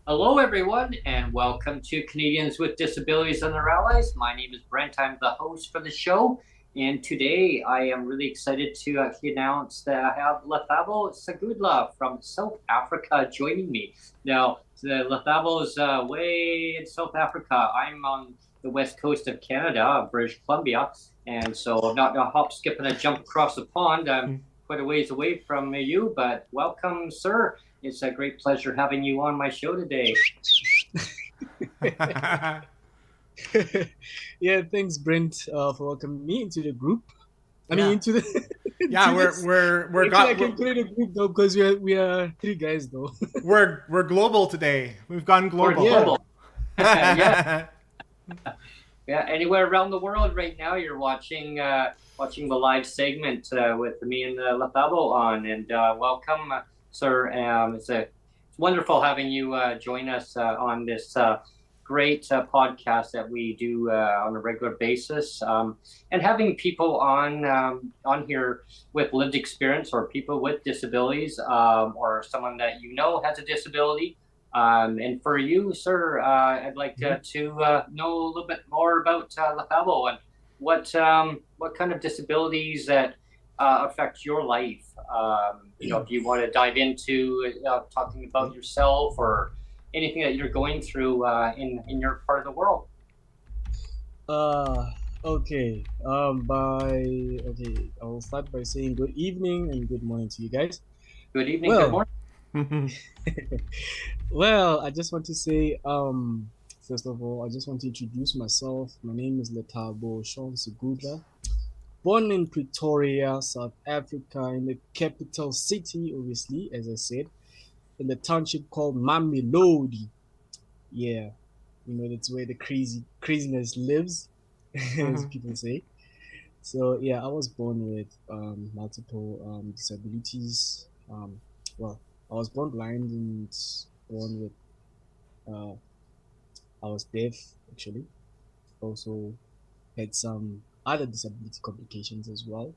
Hello, everyone, and welcome to Canadians with Disabilities and Their Allies. My name is Brent. I'm the host for the show, and today I am really excited to actually announce that I have Lethabo Segudla from South Africa joining me. Now, the Lethabo is way in South Africa. I'm on the west coast of Canada, British Columbia, and so not a hop, skip, and a jump across the pond. I'm quite a ways away from you, but welcome, sir. It's a great pleasure having you on my show today. Yeah, thanks, Brent, for welcoming me into the group. Into the I can create a group though because we are three guys though. we're global today. We've gone global. We're global. Yeah. Yeah. Anywhere around the world right now, you're watching the live segment with me and Lethabo on, and welcome. Sir, it's wonderful having you join us on this great podcast that we do on a regular basis, and having people on here with lived experience or people with disabilities, or someone that you know has a disability. And for you, sir, I'd like to know a little bit more about Lethabo and what kind of disabilities that affect your life. If you want to dive into talking about yourself or anything that you're going through in your part of the world. Okay. I will start by saying good evening and good morning to you guys. Good evening. Good morning. Well, I just want to say, first of all, I just want to introduce myself. My name is Lethabo Segudla. Born in Pretoria, South Africa, in the capital city, obviously, as I said, in the township called Mamelodi. Yeah, that's where the craziness lives, as people say. So yeah, I was born with multiple disabilities. I was born blind and born with I was deaf actually. Also had some other disability complications as well.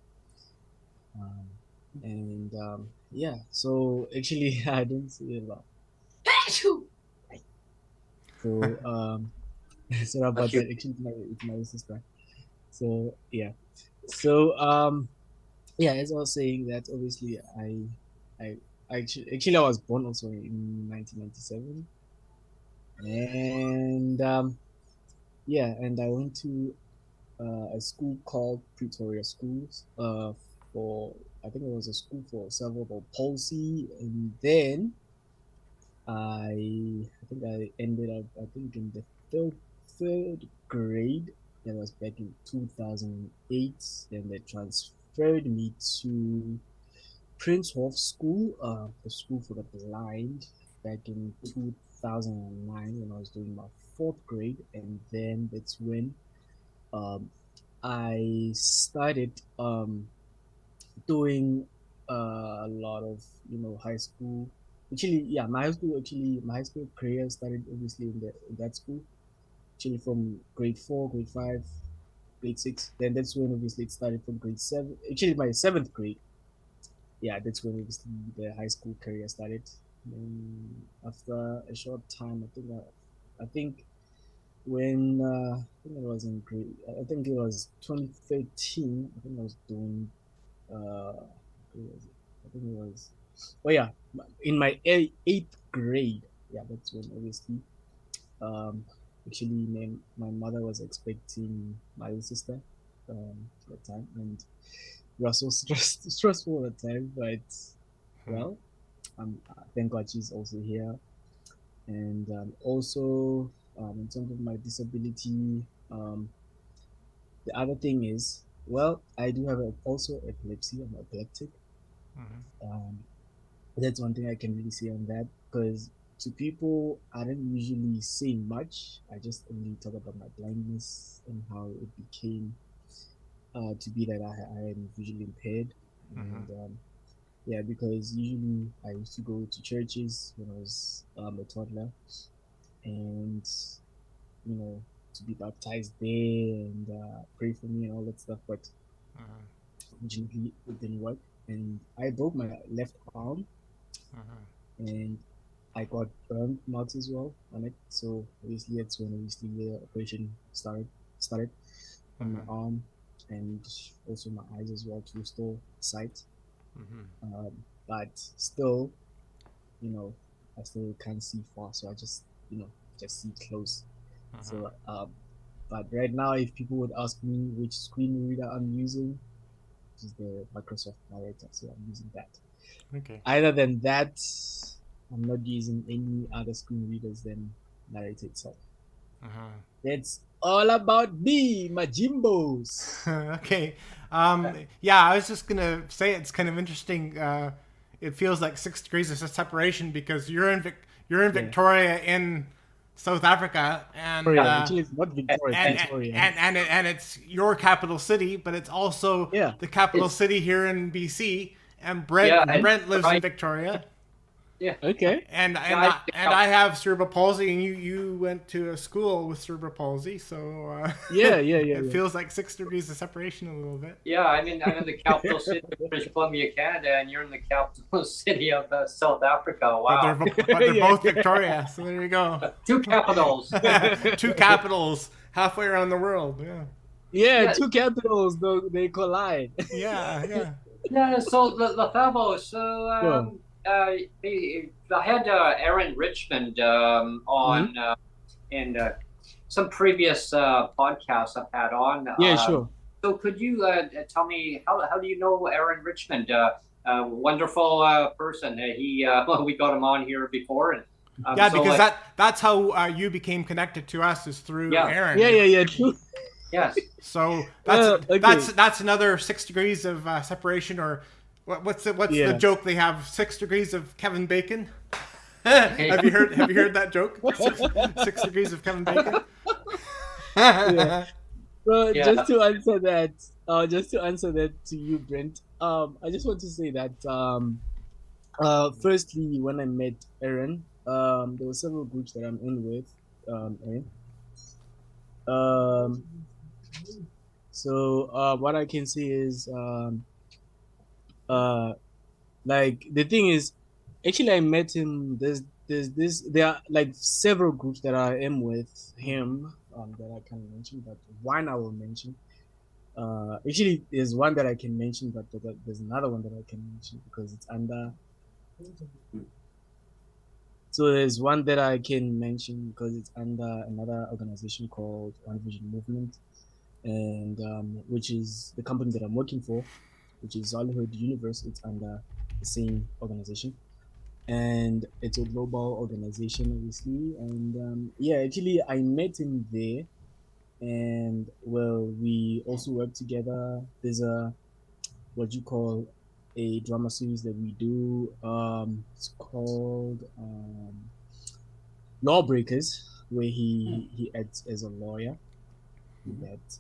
So actually I don't see a lot. So sorry about that. Actually, it's my sister. So yeah. So as I was saying that obviously I actually I was born also in 1997, and and I went to a school called Pretoria Schools I think it was a school for cerebral palsy, and then I think I ended up in the third grade. That was back in 2008. Then they transferred me to Prince Hof School, the school for the blind, back in 2009 when I was doing my fourth grade, and then that's when I started doing a lot of high school. Actually, my high school career started obviously in that school. Actually, from grade 4, grade 5, grade 6. Then that's when obviously it started from grade 7. Actually, my 7th grade. Yeah, that's when obviously the high school career started. And after a short time, I think when I think it was in grade, I think it was 2013. I think I was doing. I think it was. Oh yeah, in my 8th grade. Yeah, that's when obviously. Actually, my mother was expecting my little sister at the time, and it was so stressful at the time, but well, thank God she's also here. And also, in terms of my disability, the other thing is, well, I do have also epilepsy. I'm epileptic. Um, that's one thing I can really say on that, because to people, I don't usually say much. I just only talk about my blindness and how it became to be that I am visually impaired. And yeah, because usually I used to go to churches when I was a toddler, and to be baptized there and pray for me and all that stuff. But unfortunately, it didn't work, and I broke my left arm, and I got burn marks as well on it. So obviously, that's when the operation started on my arm, and also my eyes as well to restore sight. But still, I still can't see far, so I just see close. So but right now, if people would ask me which screen reader I'm using, which is the Microsoft Narrator, so I'm using that. Okay. Other than that, I'm not using any other screen readers than Narrator itself. That's all about me, my Jimbos. Okay. Yeah, I was just gonna say it's kind of interesting. It feels like 6 degrees of separation because you're in Victoria in South Africa, and actually, it's not Victoria, Victoria. And it's your capital city, but it's also the capital city here in BC. And Brent lives in Victoria. Yeah. Okay. And I have cerebral palsy, and you went to a school with cerebral palsy, so it feels like 6 degrees of separation a little bit. Yeah, I'm in the capital city of British Columbia, Canada, and you're in the capital city of South Africa. Wow. But they're both Victoria, so there you go. 2 capitals. 2 capitals halfway around the world. Yeah, 2 capitals, though they collide. Yeah. Yeah. So Lethabo. I had Aaron Richmond on in some previous podcasts I've had on. Yeah, sure. So could you tell me how do you know Aaron Richmond? Wonderful person. We got him on here before, and because that's how you became connected to us, is through Aaron. Yeah. True. Yes. So that's another 6 degrees of separation, or what's the joke they have? 6 degrees of Kevin Bacon. Have you heard that joke? 6 degrees of Kevin Bacon. So just to answer that to you, Brent, I just want to say that firstly, when I met Aaron, there were several groups that I'm in with Aaron. So what I can say is like the thing is, actually I met him. There are like several groups that I am with him that I can mention, but one I will mention. Actually, there's one that I can mention, but there's another one that I can mention because it's under. So there's one that I can mention because it's under another organization called One Vision Movement, and which is the company that I'm working for, which is Hollywood Universe. It's under the same organization, and it's a global organization, obviously. And actually, I met him there, and well, we also work together. There's what you call a drama series that we do. It's called Lawbreakers, where he acts as a lawyer in that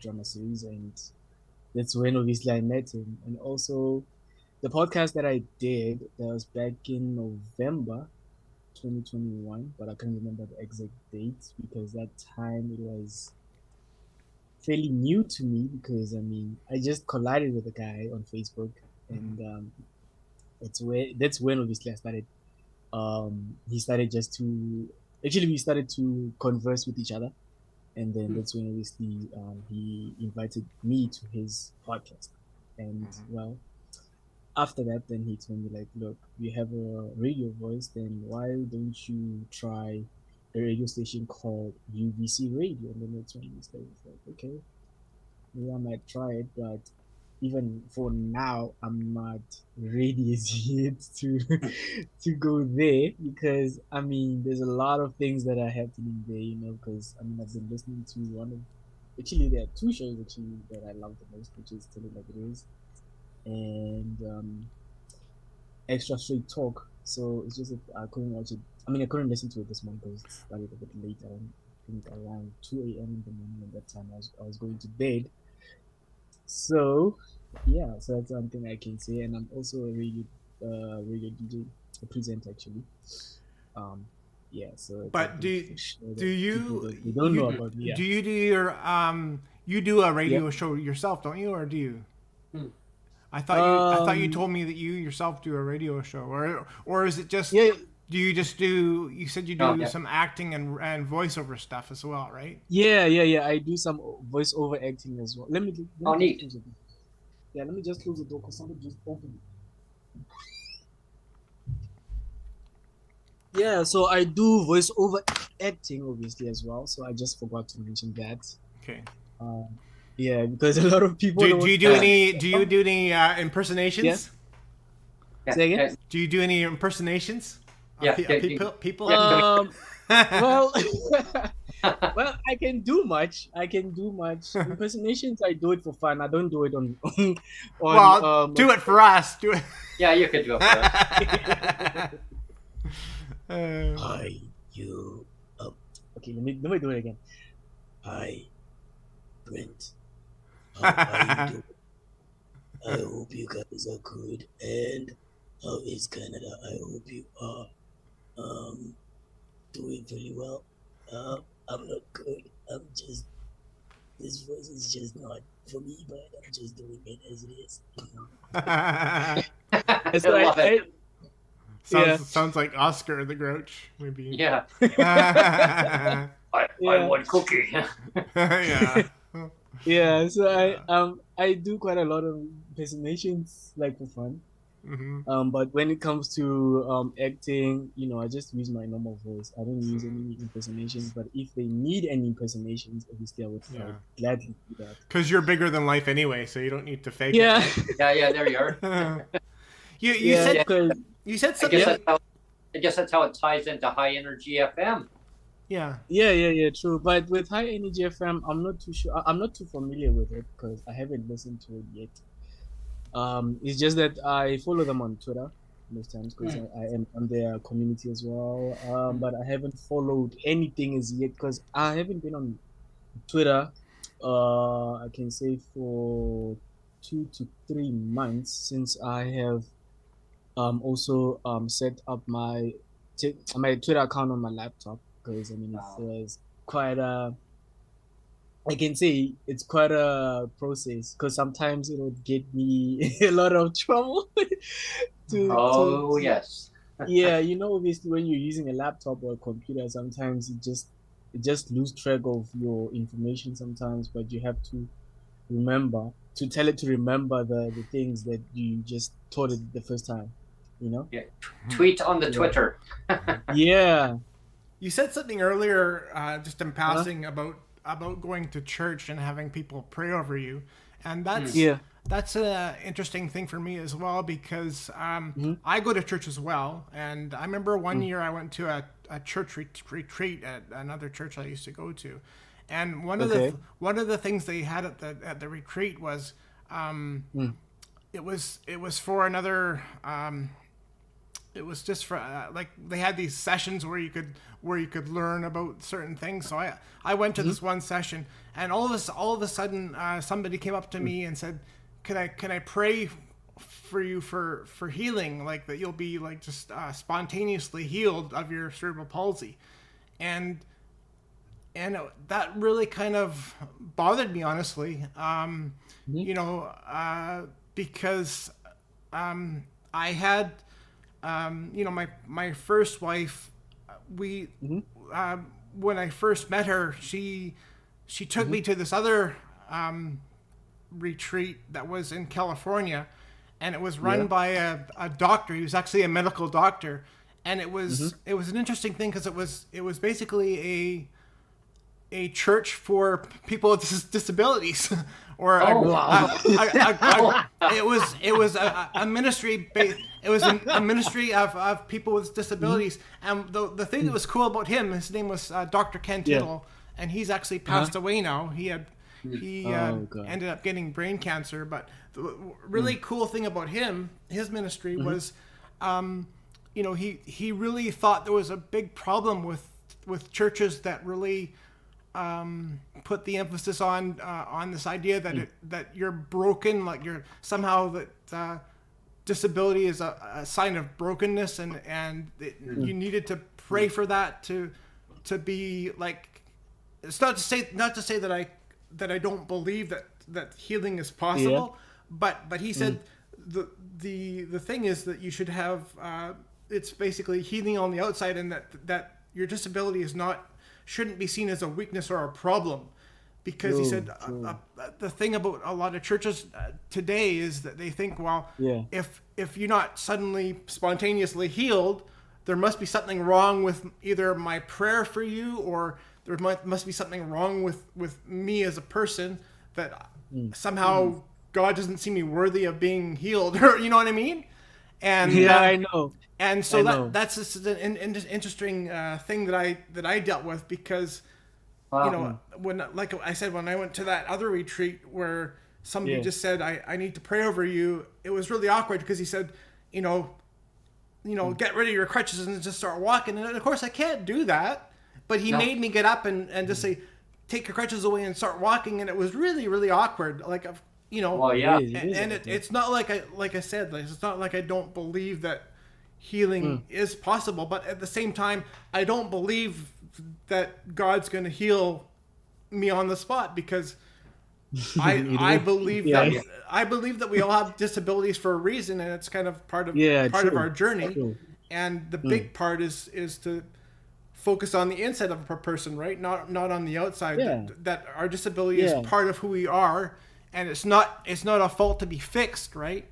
drama series, and that's when obviously I met him. And also the podcast that I did, that was back in November 2021, but I can't remember the exact date because that time it was fairly new to me, because I just collided with a guy on Facebook, and that's when obviously I started. We started to converse with each other, and then that's when obviously he invited me to his podcast, and well, after that, then he told me like, look, you have a radio voice, then why don't you try a radio station called UVC Radio? And then that's when we started like, okay, maybe I might try it, but even for now, I'm not ready as yet to go there because I mean, there's a lot of things that are happening there, because I mean, I've been listening to actually, there are two shows actually that I love the most, which is Tell It Like It Is and Extra Straight Talk. So it's just that I couldn't watch it. I mean, I couldn't listen to it this morning because it started a bit late. I think around 2 a.m. in the morning. At that time, I was going to bed. So yeah, so that's one thing I can say. And I'm also a radio DJ, a presenter actually. Um, yeah. So But do you don't know about me? Yeah. Do you do your you do a radio show yourself, don't you, or do you? I thought you told me that you yourself do a radio show, or is it just do you just do? You said you do some acting and voiceover stuff as well, right? Yeah. I do some voiceover acting as well. Let me neat. Yeah, let me just close the door because somebody just opened it. Yeah, so I do voiceover acting obviously as well. So I just forgot to mention that. Okay. Yeah, because a lot of people. Do you do any impersonations? Yeah. Say again? Do you do any impersonations? Yeah. People. Well, well, I can do much. Impersonations, I do it for fun. I don't do it on well, do it for us. Do it. Yeah, you could do it for us. Hi, you. Okay, let me do it again. Hi, Brent. How are you doing? I hope you guys are good. And how is Canada? I hope you are doing really well. I'm not good. This voice is just not for me, but I'm just doing it as it is. Sounds like Oscar the Grouch, maybe. Yeah. I want cookie. Yeah. Yeah, so I do quite a lot of impersonations like for fun. Mm-hmm. But when it comes to acting, I just use my normal voice. I don't use any impersonations. But if they need any impersonations, obviously I would gladly do that. Because you're bigger than life anyway, so you don't need to fake it. Yeah, there you are. You said something. I guess that's how it ties into High Energy FM. Yeah, true. But with High Energy FM, I'm not too sure. I'm not too familiar with it because I haven't listened to it yet. It's just that I follow them on Twitter most times because I am on their community as well. But I haven't followed anything as yet because I haven't been on Twitter. I can say for 2 to 3 months since I have also set up my Twitter account on my laptop. Because I mean, it was quite I can say it's quite a process because sometimes it would get me a lot of trouble. Yes. Yeah, obviously when you're using a laptop or a computer, sometimes it just lose track of your information sometimes, but you have to tell it to remember the things that you just taught it the first time, Yeah. Tweet on the Twitter. Yeah. You said something earlier, just in passing, about going to church and having people pray over you, and that's an interesting thing for me as well because I go to church as well, and I remember one year I went to a church retreat at another church I used to go to, and one of the things they had at the retreat was it was for another. It was just for like they had these sessions where you could learn about certain things. So I went to this one session, and all of a sudden somebody came up to me and said, "Can I pray for you for healing? Like that you'll be like just spontaneously healed of your cerebral palsy," and that really kind of bothered me honestly. Because I had. My first wife, when I first met her, she took me to this other retreat that was in California, and it was run by a doctor. He was actually a medical doctor, and it was an interesting thing because it was basically a church for people with disabilities, or it was a ministry based. It was a ministry of people with disabilities, and the thing that was cool about him, his name was Dr. Ken Tittle, and he's actually passed away now. He ended up getting brain cancer, but the really cool thing about his ministry was, he really thought there was a big problem with churches that really put the emphasis on this idea that that you're broken, like you're somehow that disability is a sign of brokenness, and you needed to pray for that to be like. It's not to say that I don't believe that healing is possible, but he said the thing is that you should have it's basically healing on the outside, and that your disability shouldn't be seen as a weakness or a problem, because he said the thing about a lot of churches today is that they think, well, if you're not suddenly spontaneously healed, there must be something wrong with either my prayer for you, or there must be something wrong with me as a person, that somehow God doesn't see me worthy of being healed, or you know what I mean? And I know. And so that's just an interesting thing that I dealt with, because when, like I said, when I went to that other retreat where somebody just said, I need to pray over you, it was really awkward, because he said, get rid of your crutches and just start walking. And of course I can't do that, but he made me get up and just say, take your crutches away and start walking. And it was really, really awkward. Like, it's not like I said, it's not like I don't believe that healing is possible, but at the same time, I don't believe that God's going to heal me on the spot, because I believe that we all have disabilities for a reason, and it's kind of part of our journey. True. And the big part is to focus on the inside of a person, right? Not on the outside. That our disability is part of who we are, and it's not a fault to be fixed, right?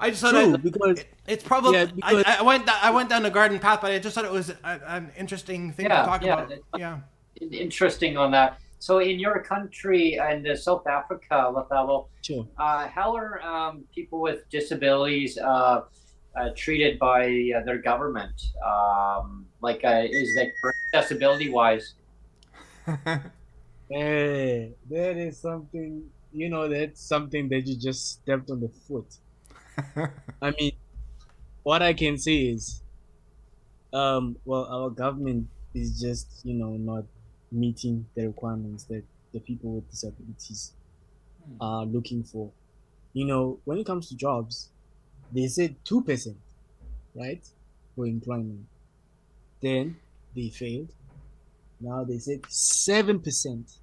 I just thought it's probably I went down the garden path, but I just thought it was an interesting thing to talk about. Interesting on that. So in your country and South Africa, Lethabo, how are people with disabilities treated by their government? Is that accessibility wise? Hey, that is something. That's something that you just stepped on the foot. I mean, what I can say is, our government is just, not meeting the requirements that the people with disabilities are looking for. When it comes to jobs, they said 2%, right, for employment. Then they failed. Now they said 7%.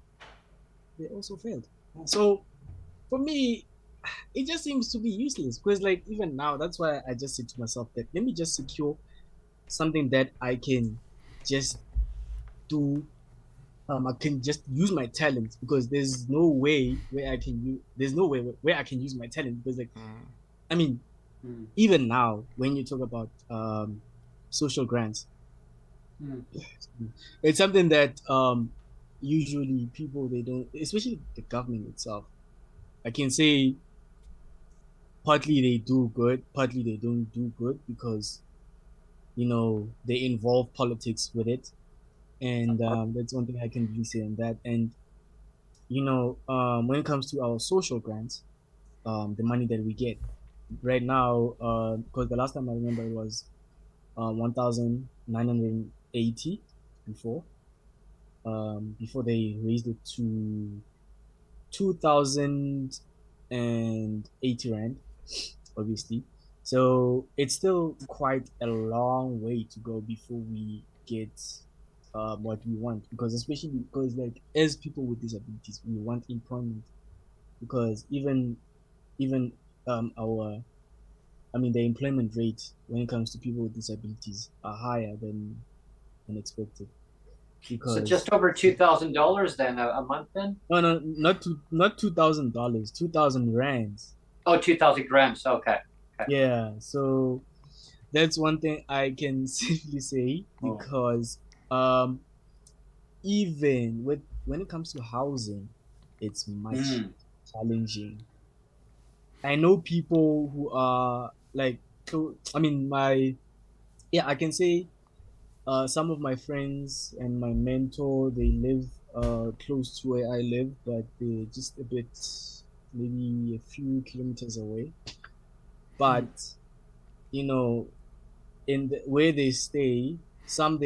They also failed. So, for me, it just seems to be useless, because even now, that's why I just said to myself that let me just secure something that I can just do. I can just use my talent, because there's no way where I can use my talent, because even now when you talk about social grants, it's something that usually people, they don't, especially the government itself. I can say partly they do good, partly they don't do good, because they involve politics with it, and that's one thing I can really say on that. And when it comes to our social grants, the money that we get right now, because the last time I remember it was 1,980 before they raised it to 2,080 rand, obviously. So it's still quite a long way to go before we get what we want, because especially because as people with disabilities, we want employment, because even the employment rate when it comes to people with disabilities are higher than expected. Because so just over $2,000 then a month then? No, not $2,000, 2,000 rands. Oh, 2,000 grams. Okay. Yeah, so that's one thing I can safely say, because even when it comes to housing, it's much challenging. I know people who are like, I mean, I can say some of my friends and my mentor, they live close to where I live, but they're just a bit, maybe a few kilometers away. But, you know, in the where they stay, some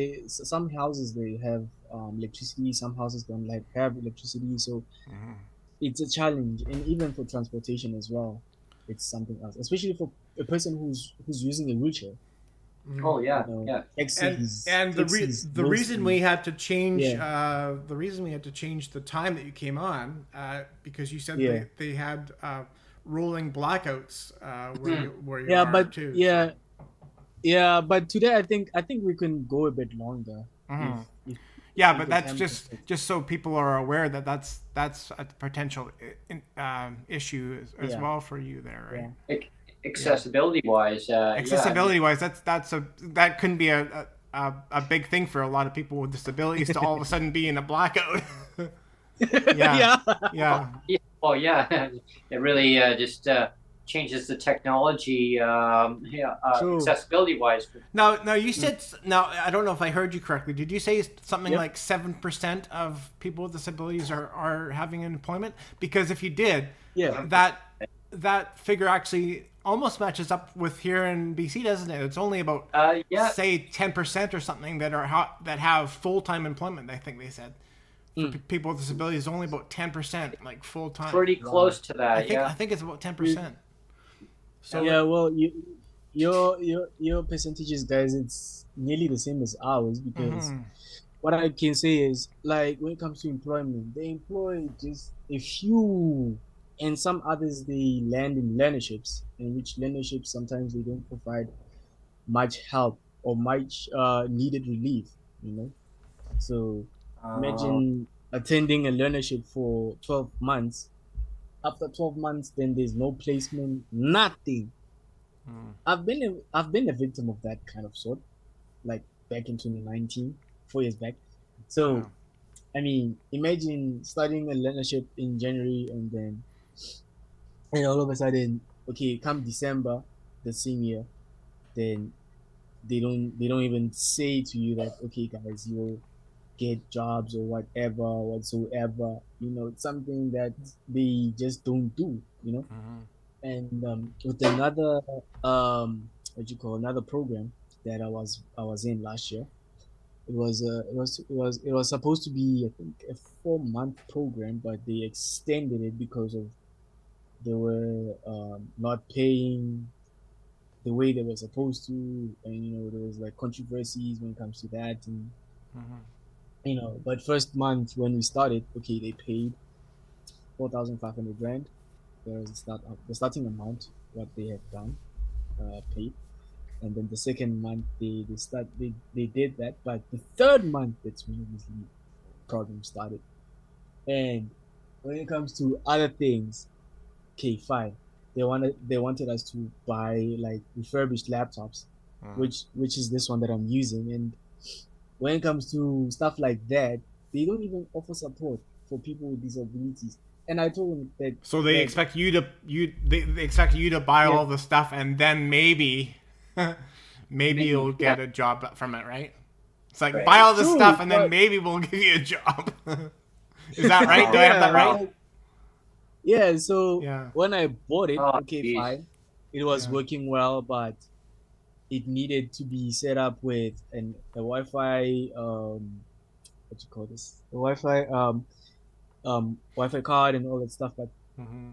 houses they have electricity, some houses don't like have electricity, so it's a challenge, and even for transportation as well, it's something else, especially for a person who's using a wheelchair. Oh yeah, You know, yeah. And the reason we had to change Yeah. the reason we had to change the time that you came on because you said Yeah. they had rolling blackouts where you Yeah, are but too. yeah, yeah, but today I think we can go a bit longer if Yeah, if but the that's time just so people are aware that that's a potential issue as yeah, well for you there, right? yeah. Accessibility wise, yeah. Accessibility wise, that couldn't be a big thing for a lot of people with disabilities to all of a sudden be in a blackout. Yeah, Yeah. yeah. Yeah. Oh yeah, it really just changes the technology. True. Accessibility wise. Now you said now I don't know if I heard you correctly. Did you say something Yep. like 7% of people with disabilities are having employment? Because if you did, Yeah. that figure actually almost matches up with here in BC, doesn't it? It's only about Yeah, say 10% or something that have full time employment. I think they said for people with disabilities, only about 10% like full time. pretty Wow. close to that. I Yeah. think it's about 10%. So Yeah, well, your percentages, guys, it's nearly the same as ours because what I can say is like when it comes to employment, they employ just a few, and some others they land in learnerships, in which learnerships sometimes they don't provide much help or much needed relief, you know. So Uh, imagine attending a learnership for 12 months. After 12 months, then there's no placement, nothing. I've been a victim of that kind of sort, like back in 2019, 4 years back. So I mean, imagine starting a learnership in January and all of a sudden, okay, come December the same year, then they don't even say to you that okay guys, you'll get jobs or whatever whatsoever. It's something that they just don't do, and with another what you call another program that I was in last year. It was supposed to be, I think, a 4-month program, but they extended it because of they were not paying the way they were supposed to, and there was like controversies when it comes to that, and but first month when we started, okay, they paid 4,500 rand. There was the starting amount what they had done paid, and then the second month they did that, but the third month that's when obviously problem started. And when it comes to other things, okay, fine. They wanted us to buy like refurbished laptops, which is this one that I'm using. And when it comes to stuff like that, they don't even offer support for people with disabilities. And I told them that so they expect they expect you to buy yeah, all the stuff and then maybe you'll get a job from it, right? It's like right. buy all this true, stuff and then but maybe we'll give you a job. Is that right? Do I have yeah, that right? well, yeah. So Yeah. when I bought it, Oh, okay, geez. fine, it was Yeah. working well, but it needed to be set up with a Wi-Fi what you call this, a Wi-Fi card and all that stuff, but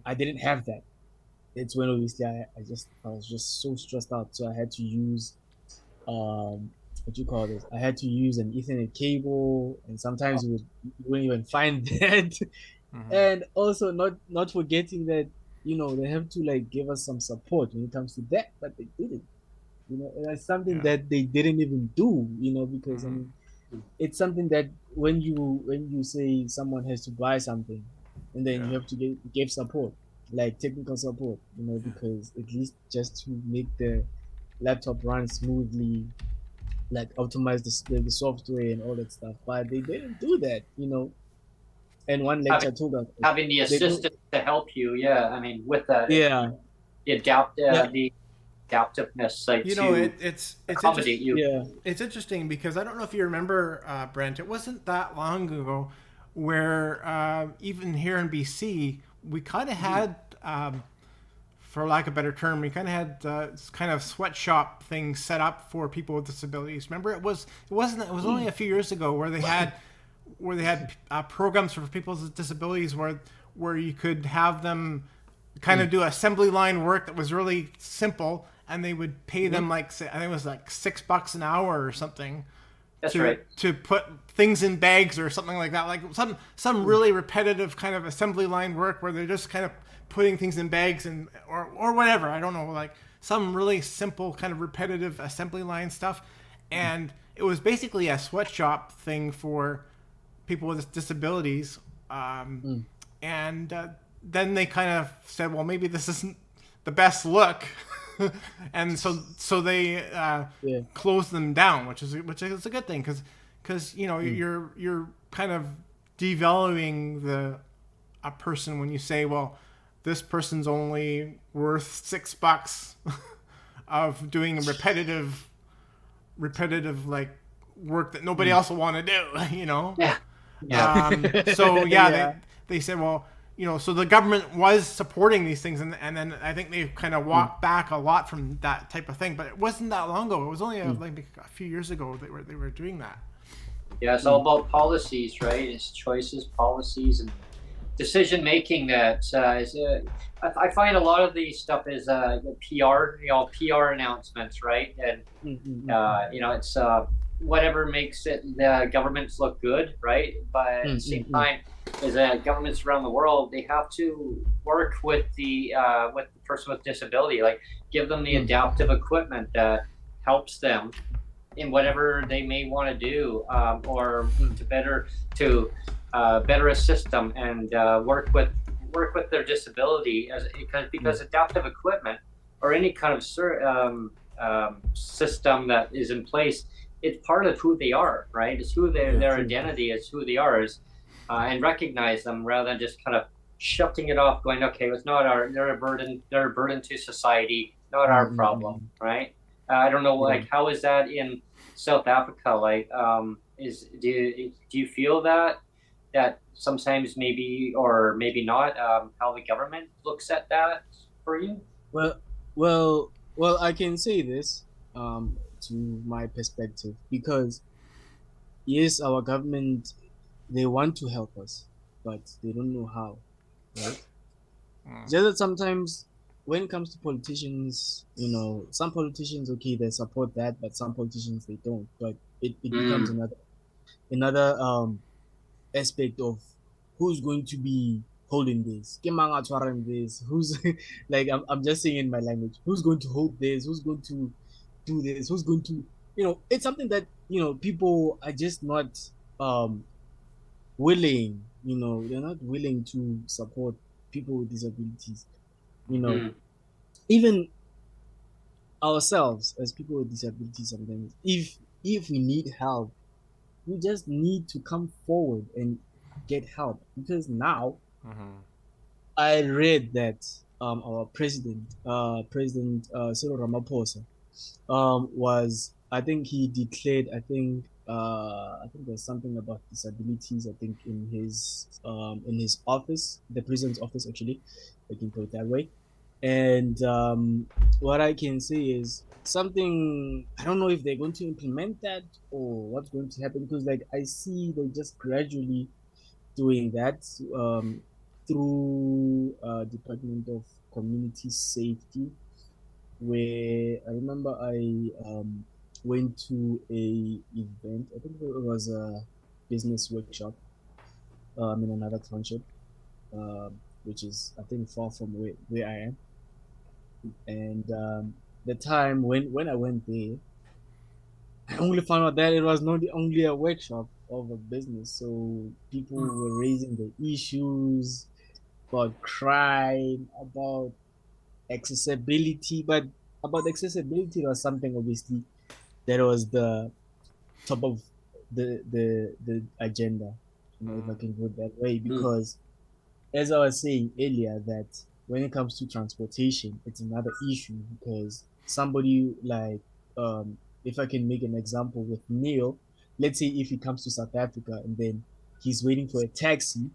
I didn't have that. It's when obviously I was just so stressed out, so I had to use what you call this, I had to use an Ethernet cable, and sometimes you wouldn't even find that. And also not forgetting that they have to like give us some support when it comes to that, but they didn't. And that's something Yeah. that they didn't even do, because I mean, it's something that when you say someone has to buy something, and then you Yeah. have to give support, like technical support, because at least just to make the laptop run smoothly, like optimize the software and all that stuff, but they didn't do that, And one lecturer told us having the assistant to help you, I mean, with that, yeah, the adaptiveness, like it's accommodate you. Yeah, it's interesting because I don't know if you remember, Brent. It wasn't that long ago where even here in BC, we kind of had, for lack of a better term, we kind of had kind of sweatshop things set up for people with disabilities. Remember, it was only a few years ago where they had programs for people with disabilities where you could have them kind of do assembly line work that was really simple, and they would pay them I think it was like $6 an hour or something. That's right. To put things in bags or something like that, like some really repetitive kind of assembly line work where they're just kind of putting things in bags or whatever. I don't know, like some really simple kind of repetitive assembly line stuff, and it was basically a sweatshop thing for people with disabilities. And then they kind of said, well, maybe this isn't the best look. And so they closed them down, which is a good thing, because you're kind of devaluing a person when you say, well, this person's only worth $6 of doing a repetitive like work that nobody else will want to do, They said, well, so the government was supporting these things, and then I think they've kind of walked back a lot from that type of thing. But it wasn't that long ago. It was only like a few years ago they were doing that. Yeah, it's all about policies, right? It's choices, policies, and decision making. That I find a lot of the stuff is PR, PR announcements, right? And it's whatever makes the governments look good, right? But at the same time, as governments around the world, they have to work with the person with disability, like give them the adaptive equipment that helps them in whatever they may want to do, or to better assist them and work with their disability, because adaptive equipment or any kind of system that is in place, it's part of who they are, right? It's who their identity is, who they are, and recognize them rather than just kind of shutting it off, going, okay, it's not they're a burden to society, not our problem, right? I don't know, like, how is that in South Africa? Like, do you feel that sometimes maybe or maybe not, how the government looks at that for you? Well, I can say this to my perspective, because yes, our government, they want to help us, but they don't know how, right? Just that sometimes when it comes to politicians, some politicians, okay, they support that, but some politicians, they don't. But it becomes another aspect of who's going to be holding this. Who's like, I'm just saying in my language, who's going to hold this? Who's going to do this? Who's going to, it's something that, people are just not willing, they're not willing to support people with disabilities. Even ourselves as people with disabilities, sometimes if we need help, we just need to come forward and get help. Because now I read that our president Cyril Ramaphosa was, I think he declared, I think there's something about disabilities, I think in his office, the president's office, actually, I can put it that way. And what I can say is something, I don't know if they're going to implement that or what's going to happen, because like I see they're just gradually doing that through Department of Community Safety, where I remember I went to a event. I think it was a business workshop in another township, which is, I think, far from where I am. And the time when I went there, I only found out that it was not only a workshop of a business. So people were raising the issues about crime, about accessibility. But about accessibility was something, obviously, that was the top of the agenda, if I can put it that way, because as I was saying earlier, that when it comes to transportation, it's another issue because somebody like, if I can make an example with Neil, let's say if he comes to South Africa and then he's waiting for a taxi,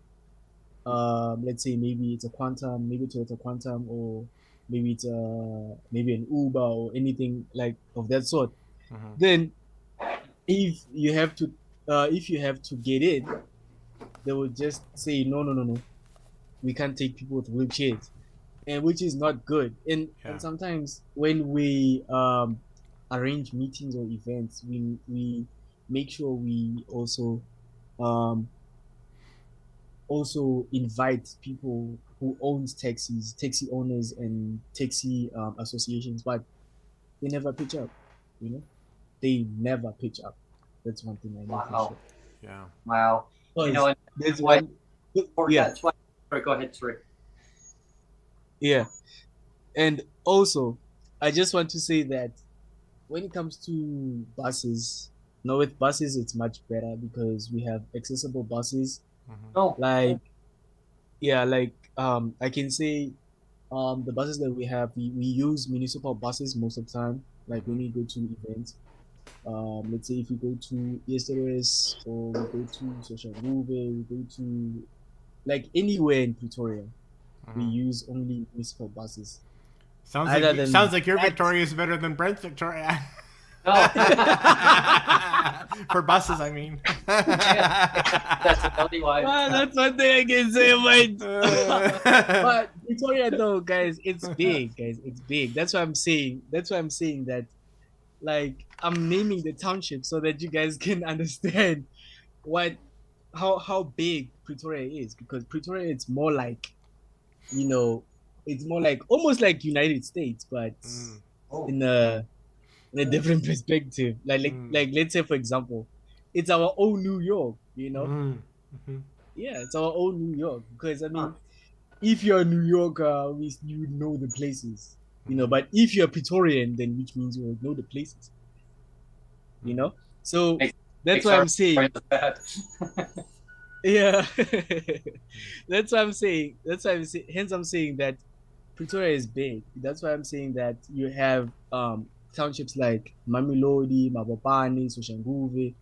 let's say maybe it's a Quantum, maybe Toyota Quantum, or maybe it's maybe an Uber or anything like of that sort. Then if you have to get in, they will just say no, no, no, no, we can't take people with wheelchairs, and which is not good. And sometimes when we arrange meetings or events, we make sure we um also invite people who owns taxis, taxi owners, and taxi associations, but they never pitch up. They never pitch up. That's one thing I know for sure. Yeah. Wow. There's one. Yeah. That's why. Go ahead, sorry. Yeah. And also, I just want to say that when it comes to buses, with buses, it's much better because we have accessible buses. Like I can say, the buses that we have, we use municipal buses most of the time. Like when we go to events, let's say if we go to Easteris or we go to Social Move, we go to like anywhere in Pretoria, we use only municipal buses. Sounds like your Victoria is better than Brent's Victoria. Oh. For buses, I mean. That's another one. Well, that's one thing I can say, but Victoria, though, guys, it's big, guys. It's big. That's what I'm saying. That, like, I'm naming the township so that you guys can understand how big Pretoria is, because Pretoria, it's more like, it's more like almost like United States, but in a different perspective. Like let's say, for example, it's our own New York, Yeah, it's our own New York, because I mean, if you're a New Yorker, you know the places, but if you're a Praetorian, then which means you will know the places, so that's why I'm saying. Yeah. That's what I'm saying. Hence, I'm saying that Pretoria is big. That's why I'm saying that you have townships like Mamelodi, Mabopane, Soshanguve,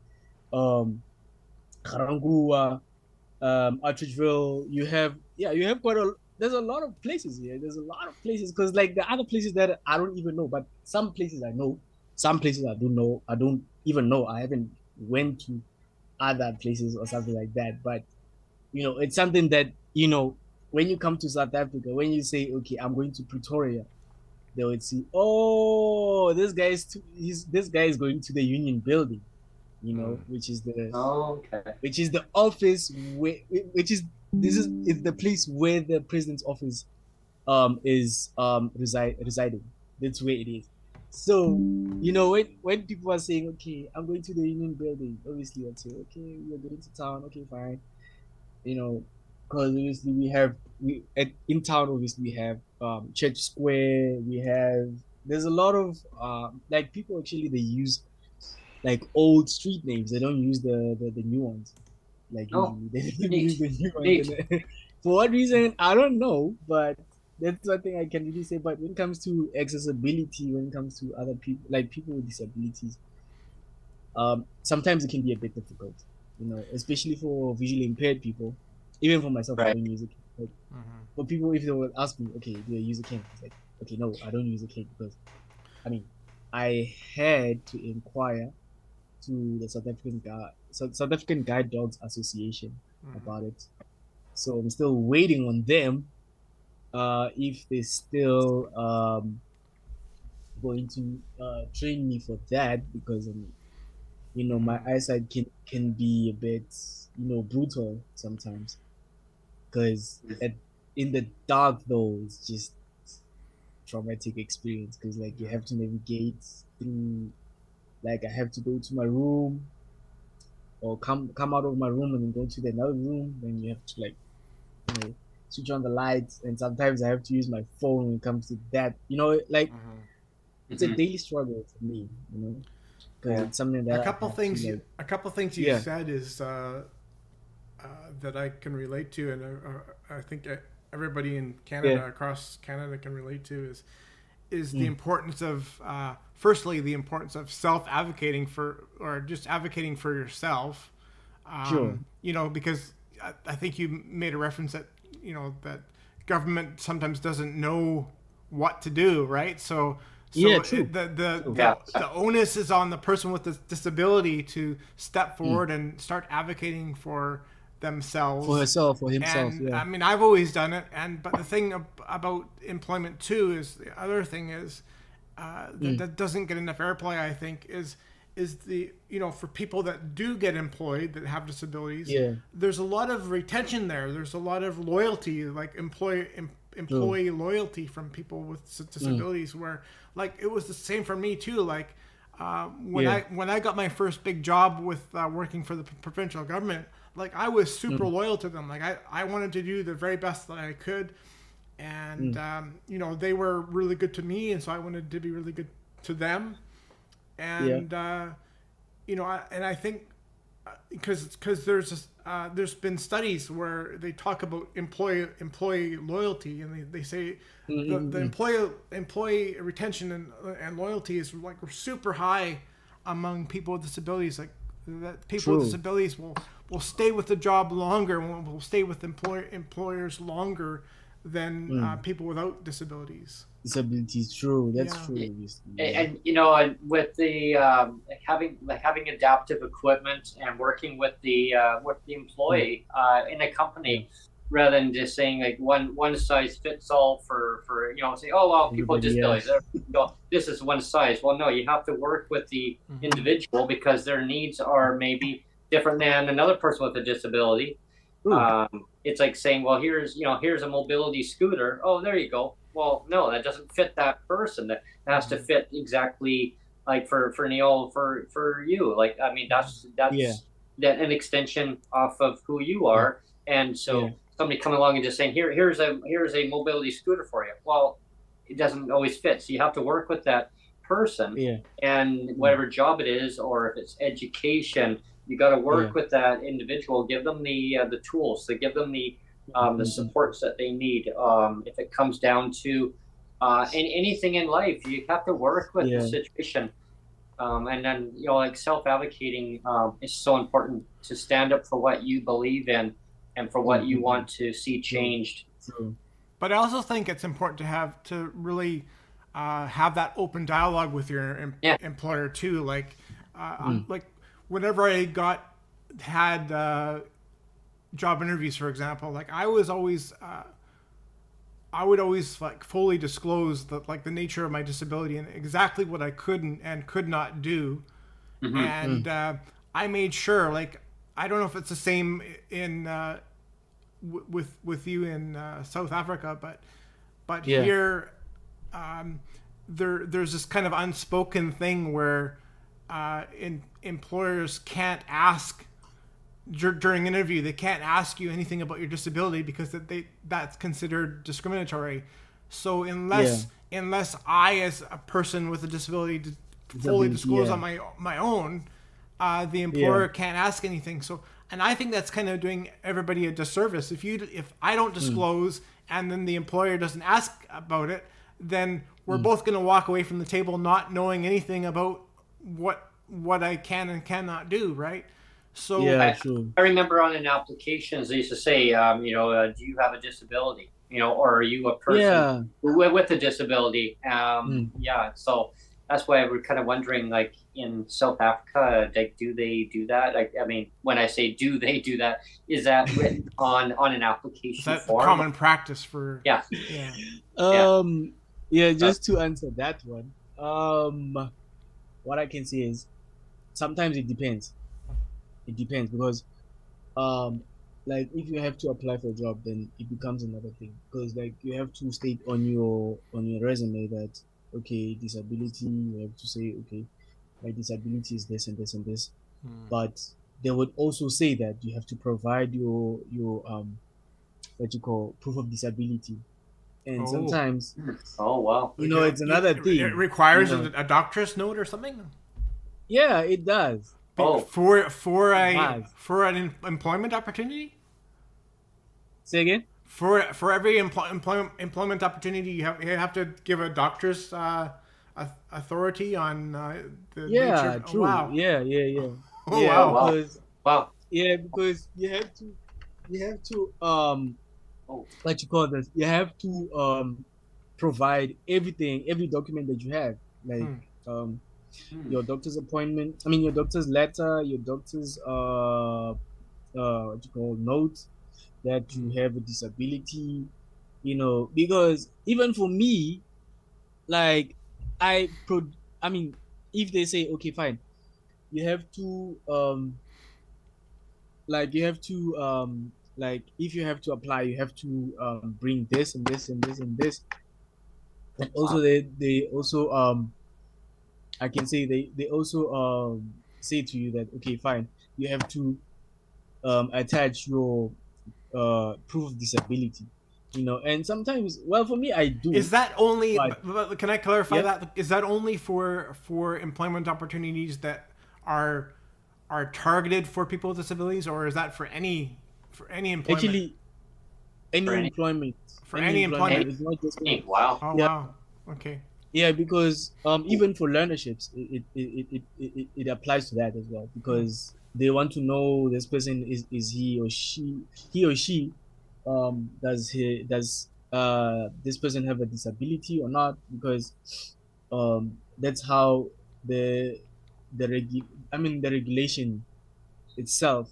Karangua, Outreachville. You have there's a lot of places here. There's a lot of places, because like the other places that I don't even know, but some places I know, some places I don't know. I don't even know. I haven't went to other places or something like that. But it's something that when you come to South Africa, when you say, okay, I'm going to Pretoria, they would see, oh, this guy is going to the Union Building, which is the office it's the place where the president's office is residing. That's where it is. So when people are saying, okay, I'm going to the Union Building, obviously I'd say, okay, you're going to town, okay, fine, because obviously in town, obviously we have Church Square, there's a lot of like people actually, they use like old street names. They don't use the new ones. Like usually they don't use the new ones. For what reason, I don't know, but that's one thing I can really say. But when it comes to accessibility, when it comes to other people, like people with disabilities, sometimes it can be a bit difficult, especially for visually impaired people. Even for myself, I don't use a cane. Like, for people, if they would ask me, okay, do I use a cane? It's like, okay, no, I don't use a cane, because, I mean, I had to inquire to the South African Guide Dogs Association about it. So I'm still waiting on them, if they still going to train me for that, because my eyesight can be a bit brutal sometimes, because in the dark, though, it's just traumatic experience, because like you have to navigate through, like I have to go to my room or come out of my room and then go to another room, then you have to like switch on the lights, and sometimes I have to use my phone when it comes to that, like it's a daily struggle for me, because it's something that a couple things you yeah. said is that I can relate to, and I think everybody in Canada, across Canada, can relate to is the importance of firstly the importance of self-advocating for, or just advocating for yourself. Sure. You know, because I think you made a reference that, you know, that government sometimes doesn't know what to do, right? So Yeah, true. The onus is on the person with the disability to step forward and start advocating for themselves, for herself, for himself. And yeah. I mean, I've always done it, but the thing about employment too is, the other thing is that doesn't get enough airplay, I think, is the, you know, for people that do get employed that have disabilities, there's a lot of retention there. There's a lot of loyalty, like employee loyalty from people with disabilities, where, like, it was the same for me too. Like when I got my first big job with working for the provincial government, like, I was super loyal to them. Like, I wanted to do the very best that I could, and you know, they were really good to me, and so I wanted to be really good to them. And you know, I think because there's been studies where they talk about employee loyalty, and they say the employee retention and loyalty is, like, super high among people with disabilities. Like, that people with disabilities will stay with the job longer, will stay with employers longer than people without disabilities. True. That's true. And you know, with the having adaptive equipment and working with the employee in a company, rather than just saying, like, one size fits all for you know, say, oh well, people with disabilities, you know, this is one size. Well, no, you have to work with the individual, because their needs are maybe different than another person with a disability. It's like saying, well, here's a mobility scooter. Oh, there you go. Well, no, that doesn't fit that person. That has to fit exactly, like, for Neil, for you. Like, I mean, that's an extension off of who you are. And so somebody coming along and just saying, here's a mobility scooter for you. Well, it doesn't always fit. So you have to work with that person, and whatever job it is, or if it's education, you got to work with that individual, give them the tools, to give them the supports that they need. If it comes down to anything in life, you have to work with the situation. And then, you know, like, self-advocating is so important, to stand up for what you believe in and for what you want to see changed. But I also think it's important to really have that open dialogue with your employer too. Like, like, whenever I had job interviews, for example, like, I would always like fully disclose the nature of my disability and exactly what I could and could not do. And I made sure, like, I don't know if it's the same in with you in South Africa, but here there's this kind of unspoken thing where employers can't ask during an interview, they can't ask you anything about your disability, because that's considered discriminatory. So unless I, as a person with a disability, fully disclose on my own, the employer can't ask anything. So, and I think that's kind of doing everybody a disservice. If I don't disclose and then the employer doesn't ask about it, then we're both going to walk away from the table not knowing anything about what I can and cannot do, right? So I remember on an applications they used to say, you know, do you have a disability? You know, or are you a person with a disability? So that's why we're kind of wondering, like, in South Africa, like, do they do that? Like, I mean, when I say do they do that, is that written on an application is that form? Common practice for just to answer that one, what I can say is sometimes it depends. It depends, because like, if you have to apply for a job, then it becomes another thing, because, like, you have to state on your resume that, okay, disability, you have to say, okay, my disability is this and this and this. But they would also say that you have to provide your what you call proof of disability. And sometimes you know, it's another thing. It requires a doctor's note or something. Yeah, it does. Oh, For an employment opportunity. Say again. For every employment opportunity, you have to give a doctor's authority on the nature Yeah, of. Oh, true. wow. Yeah. Oh, Yeah, oh wow. wow, because wow. you have to Oh, what you call this? You have to provide everything, every document that you have, like Hmm. um hmm. your doctor's appointment. I mean, your doctor's letter, your doctor's what you call note that you Hmm. have a disability. Because even for me, like I pro. I mean, if they say okay, fine, you have to like if you have to apply, you have to bring this and this and this and this. And also Wow. they also I can say they also say to you that okay, fine, you have to attach your proof of disability. And sometimes, well, for me, I do, Is that only? but Can I clarify yeah, that? Is that only for employment opportunities that are are targeted for people with disabilities, or is that for any employment? actually, any For employment, For any any employment any, employment? is not just for, wow. Oh, yeah, wow. Okay. yeah, because even for learnerships, it applies to that as well Hmm. because they want to know this person is he or she does this person have a disability or not, because that's how the the regulation itself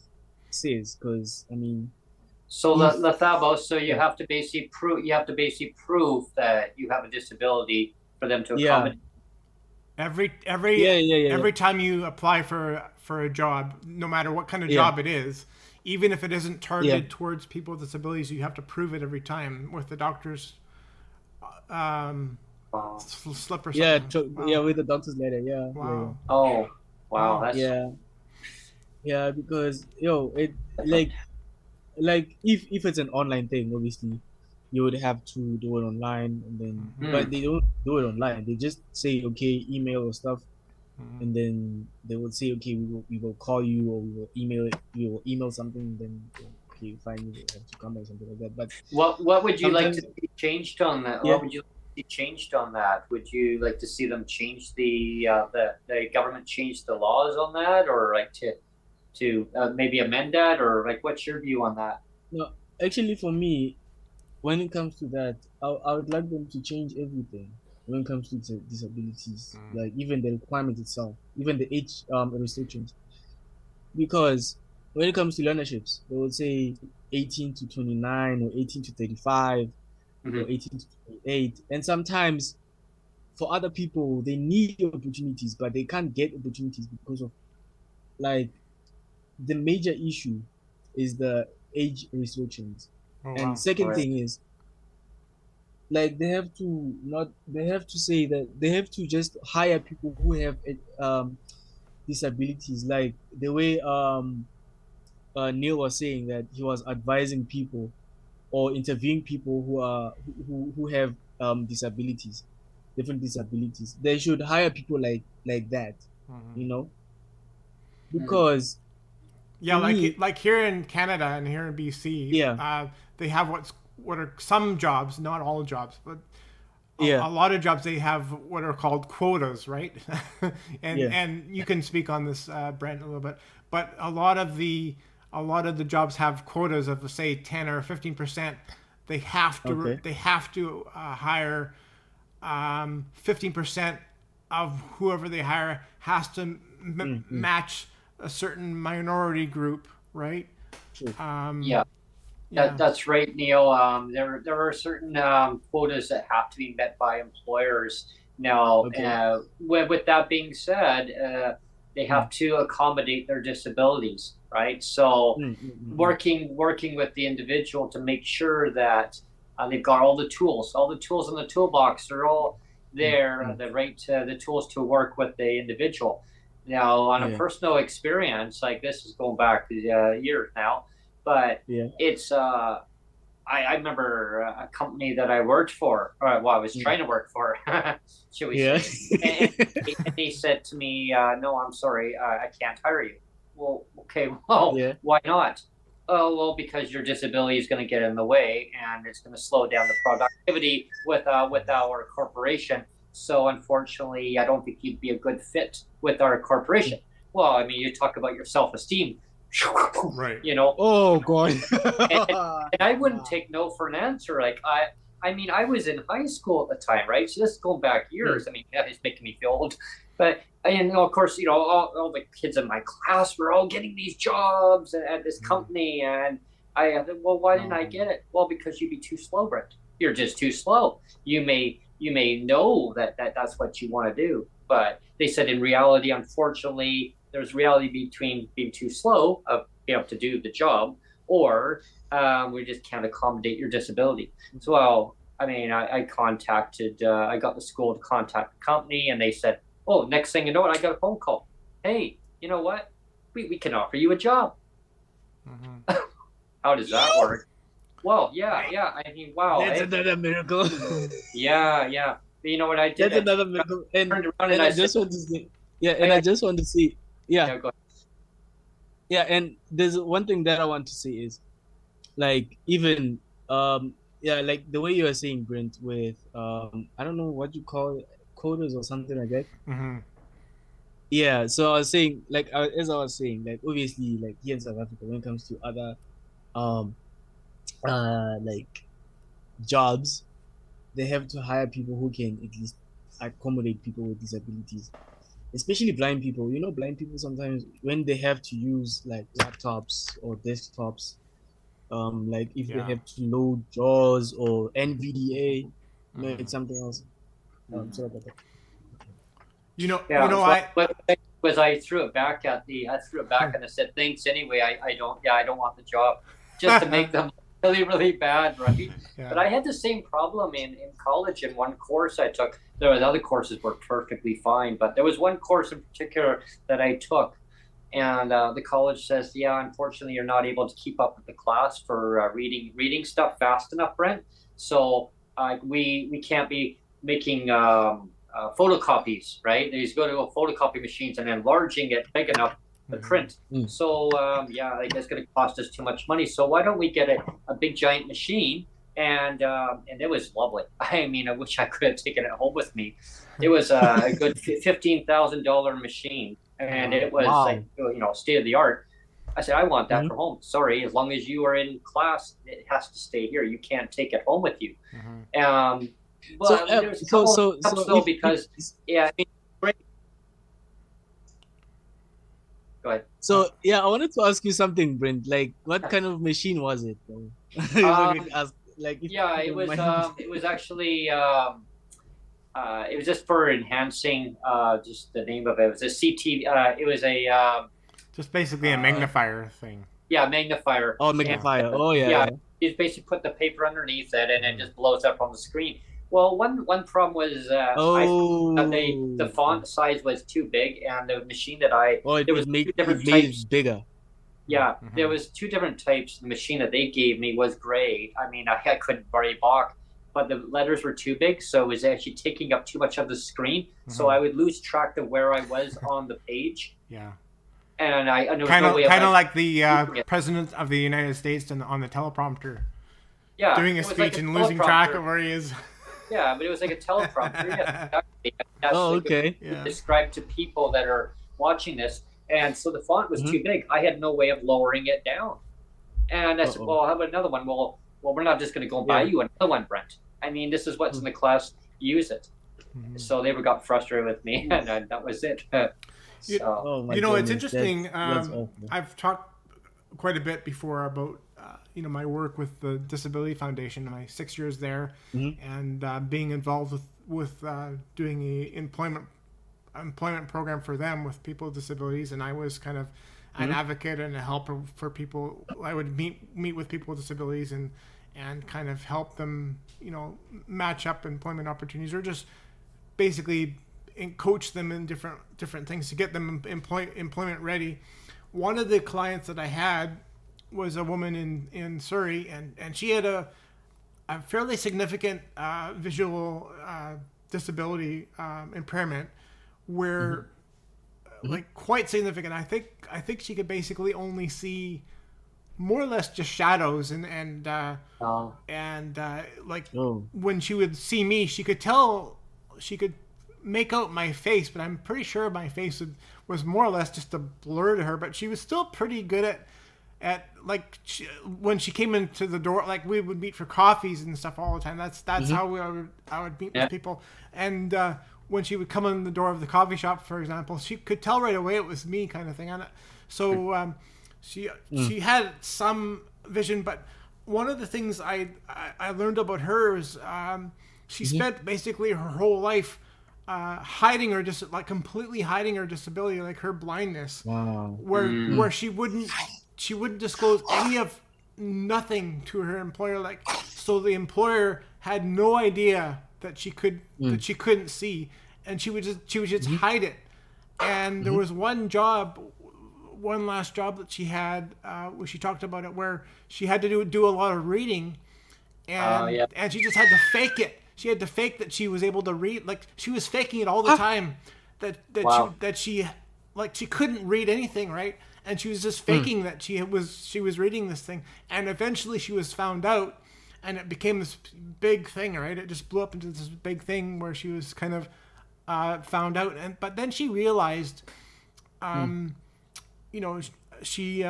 says. Because I mean, So if Lethabo, so you yeah, have to basically prove that you have a disability for them to yeah, accommodate. Every yeah, yeah, yeah, yeah, every time you apply for a job, no matter what kind of yeah, job it is, even if it isn't yeah, targeted towards people with disabilities, you have to prove it every time with the doctor's um, Wow. slip or yeah, something. yeah, Wow. with the doctor's letter, yeah, yeah, yeah. Wow. Oh, wow. Wow. That's Yeah, yeah, because it like if it's an online thing, obviously you would have to do it online, and then Hmm. hmm. but they don't do it online. They just say okay, email or stuff, Hmm. and then they will say okay, we will call you, or we will email something. Then okay, fine, you will have to come or something like that. But What would you like to sometimes, see changed on that? yeah, What would you like to see changed on that? Would you like to see them change the government change the laws on that, or like to maybe amend that, or like what's your view on that? no, actually for me, when it comes to that, I would like them to change everything when it comes to disabilities, like even the requirement itself, even the age restrictions. Because when it comes to learnerships, they will say 18 to 29 or 18 to 35 or Hmm. 18 to 28. And sometimes for other people, they need opportunities, but they can't get opportunities because of like the major issue is the age restrictions. Oh, And wow. second Right. thing is like they have to say that they have to just hire people who have disabilities, like the way Neil was saying that he was advising people or interviewing people who have disabilities, different disabilities. They should hire people like that, you know, Hmm. because Yeah, for me, like here in Canada and here in BC, yeah, they have what are some jobs, not all jobs, but yeah, a lot of jobs they have what are called quotas, right? yeah, and you can speak on this, Brent, a little bit, but a lot of the jobs have quotas of say 10 or 15%. okay, They have to hire 15% of whoever they hire has to mm, match a certain minority group, right? true, Yeah. Yeah. That's right, Neil. There are certain quotas that have to be met by employers. Now, okay, with that being said, they mm, have to accommodate their disabilities, right? So, mm, mm, mm, mm, working with the individual to make sure that they've got all the tools in the toolbox are all mm, there, mm, the tools to work with the individual. Now, on a yeah, personal experience, like this is going back years now, but yeah, it's I remember a company that I worked for, or well, I was trying to work for, should we Yeah. say? And he said to me, "No, I'm sorry, I can't hire you." Well, okay, well, Yeah. why not? Oh, well, because your disability is going to get in the way, and it's going to slow down the productivity with our corporation. So, unfortunately, I don't think you'd be a good fit with our corporation. Well, I mean, you talk about your self-esteem, Right. you know, Oh God. and I wouldn't take no for an answer. Like I mean, I was in high school at the time, right? So this is going back years. I mean, yeah, it's making me feel old. But and you know, of course, you know, all the kids in my class were all getting these jobs at this company, and I well, why didn't I get it? Well, because you'd be too slow, Brent. You're just too slow. You may know that's what you want to do, but they said in reality, unfortunately, there's reality between being too slow of being able to do the job, or we just can't accommodate your disability. So, well, I mean, I contacted, I got the school to contact the company, and they said, oh, next thing you know, I got a phone call. Hey, you know what? We can offer you a job. Mm-hmm. How does that work? Well, yeah. I mean, wow. That's another miracle. Yeah. But you know what I did? That's another miracle. And I just want to say, I just want to say, go ahead. Yeah, and there's one thing that I want to say is, like, even like the way you were saying, Brent, with I don't know what you call it, coders or something like that. Mm-hmm. Yeah, so I was saying, like, as I was saying, like, obviously, like, here in South Africa, when it comes to other like jobs, they have to hire people who can at least accommodate people with disabilities, especially blind people. You know, blind people sometimes when they have to use like laptops or desktops, like if they have to load JAWS or NVDA, you know, it's something else. Sorry about that. I threw it back at and I said, thanks anyway. I don't want the job, just to make them really, really bad, right? Yeah. But I had the same problem in college. In one course I took, there was other courses were perfectly fine, but there was one course in particular that I took, and the college says, yeah, unfortunately, you're not able to keep up with the class for reading stuff fast enough, Brent. So we can't be making photocopies, right? They just go to photocopy machines and enlarging it big enough to print. So that's going to cost us too much money. So why don't we get a big giant machine? And it was lovely. I mean, I wish I could have taken it home with me. It was a good $15,000 machine, and it was like, you know, state of the art. I said, I want that for home. Sorry, as long as you are in class, it has to stay here. You can't take it home with you. But there's a couple because I mean, great. Go ahead. So I wanted to ask you something, Brent. Like, what kind of machine was it? It was actually it was just for enhancing just the name of it. It was a CT. It was a just basically a magnifier thing. Yeah, magnifier. Oh, magnifier. And, yeah. You basically put the paper underneath it, and it just blows up on the screen. Well, one problem was the font size was too big, and the machine that there was two different types. Bigger. Yeah, there was two different types. The machine that they gave me was great. I mean, I couldn't worry balk, but the letters were too big, so it was actually taking up too much of the screen. So I would lose track of where I was on the page. Yeah. And there was kind no way of like the president of the United States on the teleprompter. Yeah. Doing a speech like and losing track of where he is. Yeah, but it was like a teleprompter. Yeah, exactly. That's okay. Describe to people that are watching this. And so the font was too big. I had no way of lowering it down. And I said, well, how about another one? Well, we're not just going to go buy you another one, Brent. I mean, this is what's in the class. Use it. So they got frustrated with me, and that was it. It's interesting. I've talked quite a bit before about my work with the Disability Foundation, my 6 years there, and being involved with doing a employment program for them with people with disabilities. And I was kind of an advocate and a helper for people. I would meet with people with disabilities and kind of help them, match up employment opportunities, or just basically coach them in different things to get them employment ready. One of the clients that I had was a woman in Surrey, and she had a fairly significant visual disability impairment, where like quite significant. I think she could basically only see more or less just shadows, and when she would see me, she could make out my face, but I'm pretty sure my face was more or less just a blur to her. But she was still pretty good at like when she came into the door, like we would meet for coffees and stuff all the time. That's how I would meet with people. And when she would come in the door of the coffee shop, for example, she could tell right away it was me, kind of thing. And so she had some vision. But one of the things I learned about her is she spent basically her whole life hiding her completely hiding her disability, like her blindness. Wow. Where she wouldn't disclose nothing to her employer, like, so the employer had no idea that she couldn't see, and she would just hide it. And there was one last job that she had, where she talked about it, where she had to do a lot of reading, and she just had to fake it. She had to fake that she was able to read. Like, she was faking it all the time. That she couldn't read anything, right? And she was just faking that she was reading this thing. And eventually she was found out, and it became this big thing, right? It just blew up into this big thing where she was kind of found out. But then she realized, she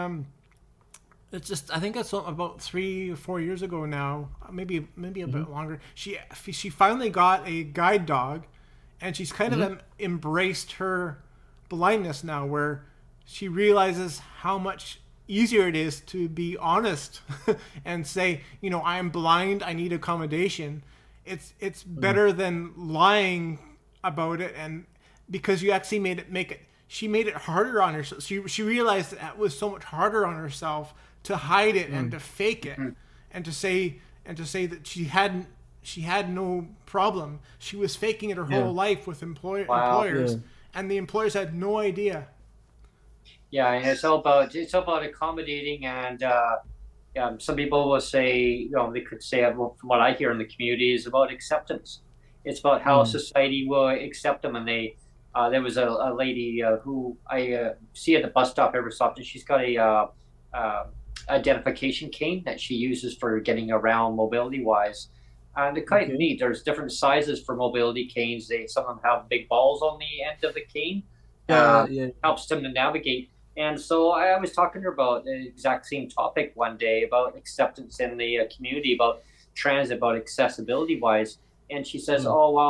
it's just, I think it's about 3 or 4 years ago now, maybe a bit longer. She finally got a guide dog, and she's kind of embraced her blindness now, where she realizes how much easier it is to be honest and say, I am blind, I need accommodation. It's better than lying about it, and because you actually she made it harder on herself. She realized that was so much harder on herself to hide it and to fake it, and to say that she had no problem. She was faking it her whole life with employers, and the employers had no idea. Yeah, and it's all about accommodating, and some people will say, they could say, well, from what I hear in the community, is about acceptance. It's about how society will accept them. And there was a lady who I see at the bus stop every so often. She's got a identification cane that she uses for getting around mobility wise, and they're quite neat. There's different sizes for mobility canes. Some of them have big balls on the end of the cane. Helps them to navigate. And so I was talking to her about the exact same topic one day, about acceptance in the community, about transit, about accessibility wise. And she says, sometimes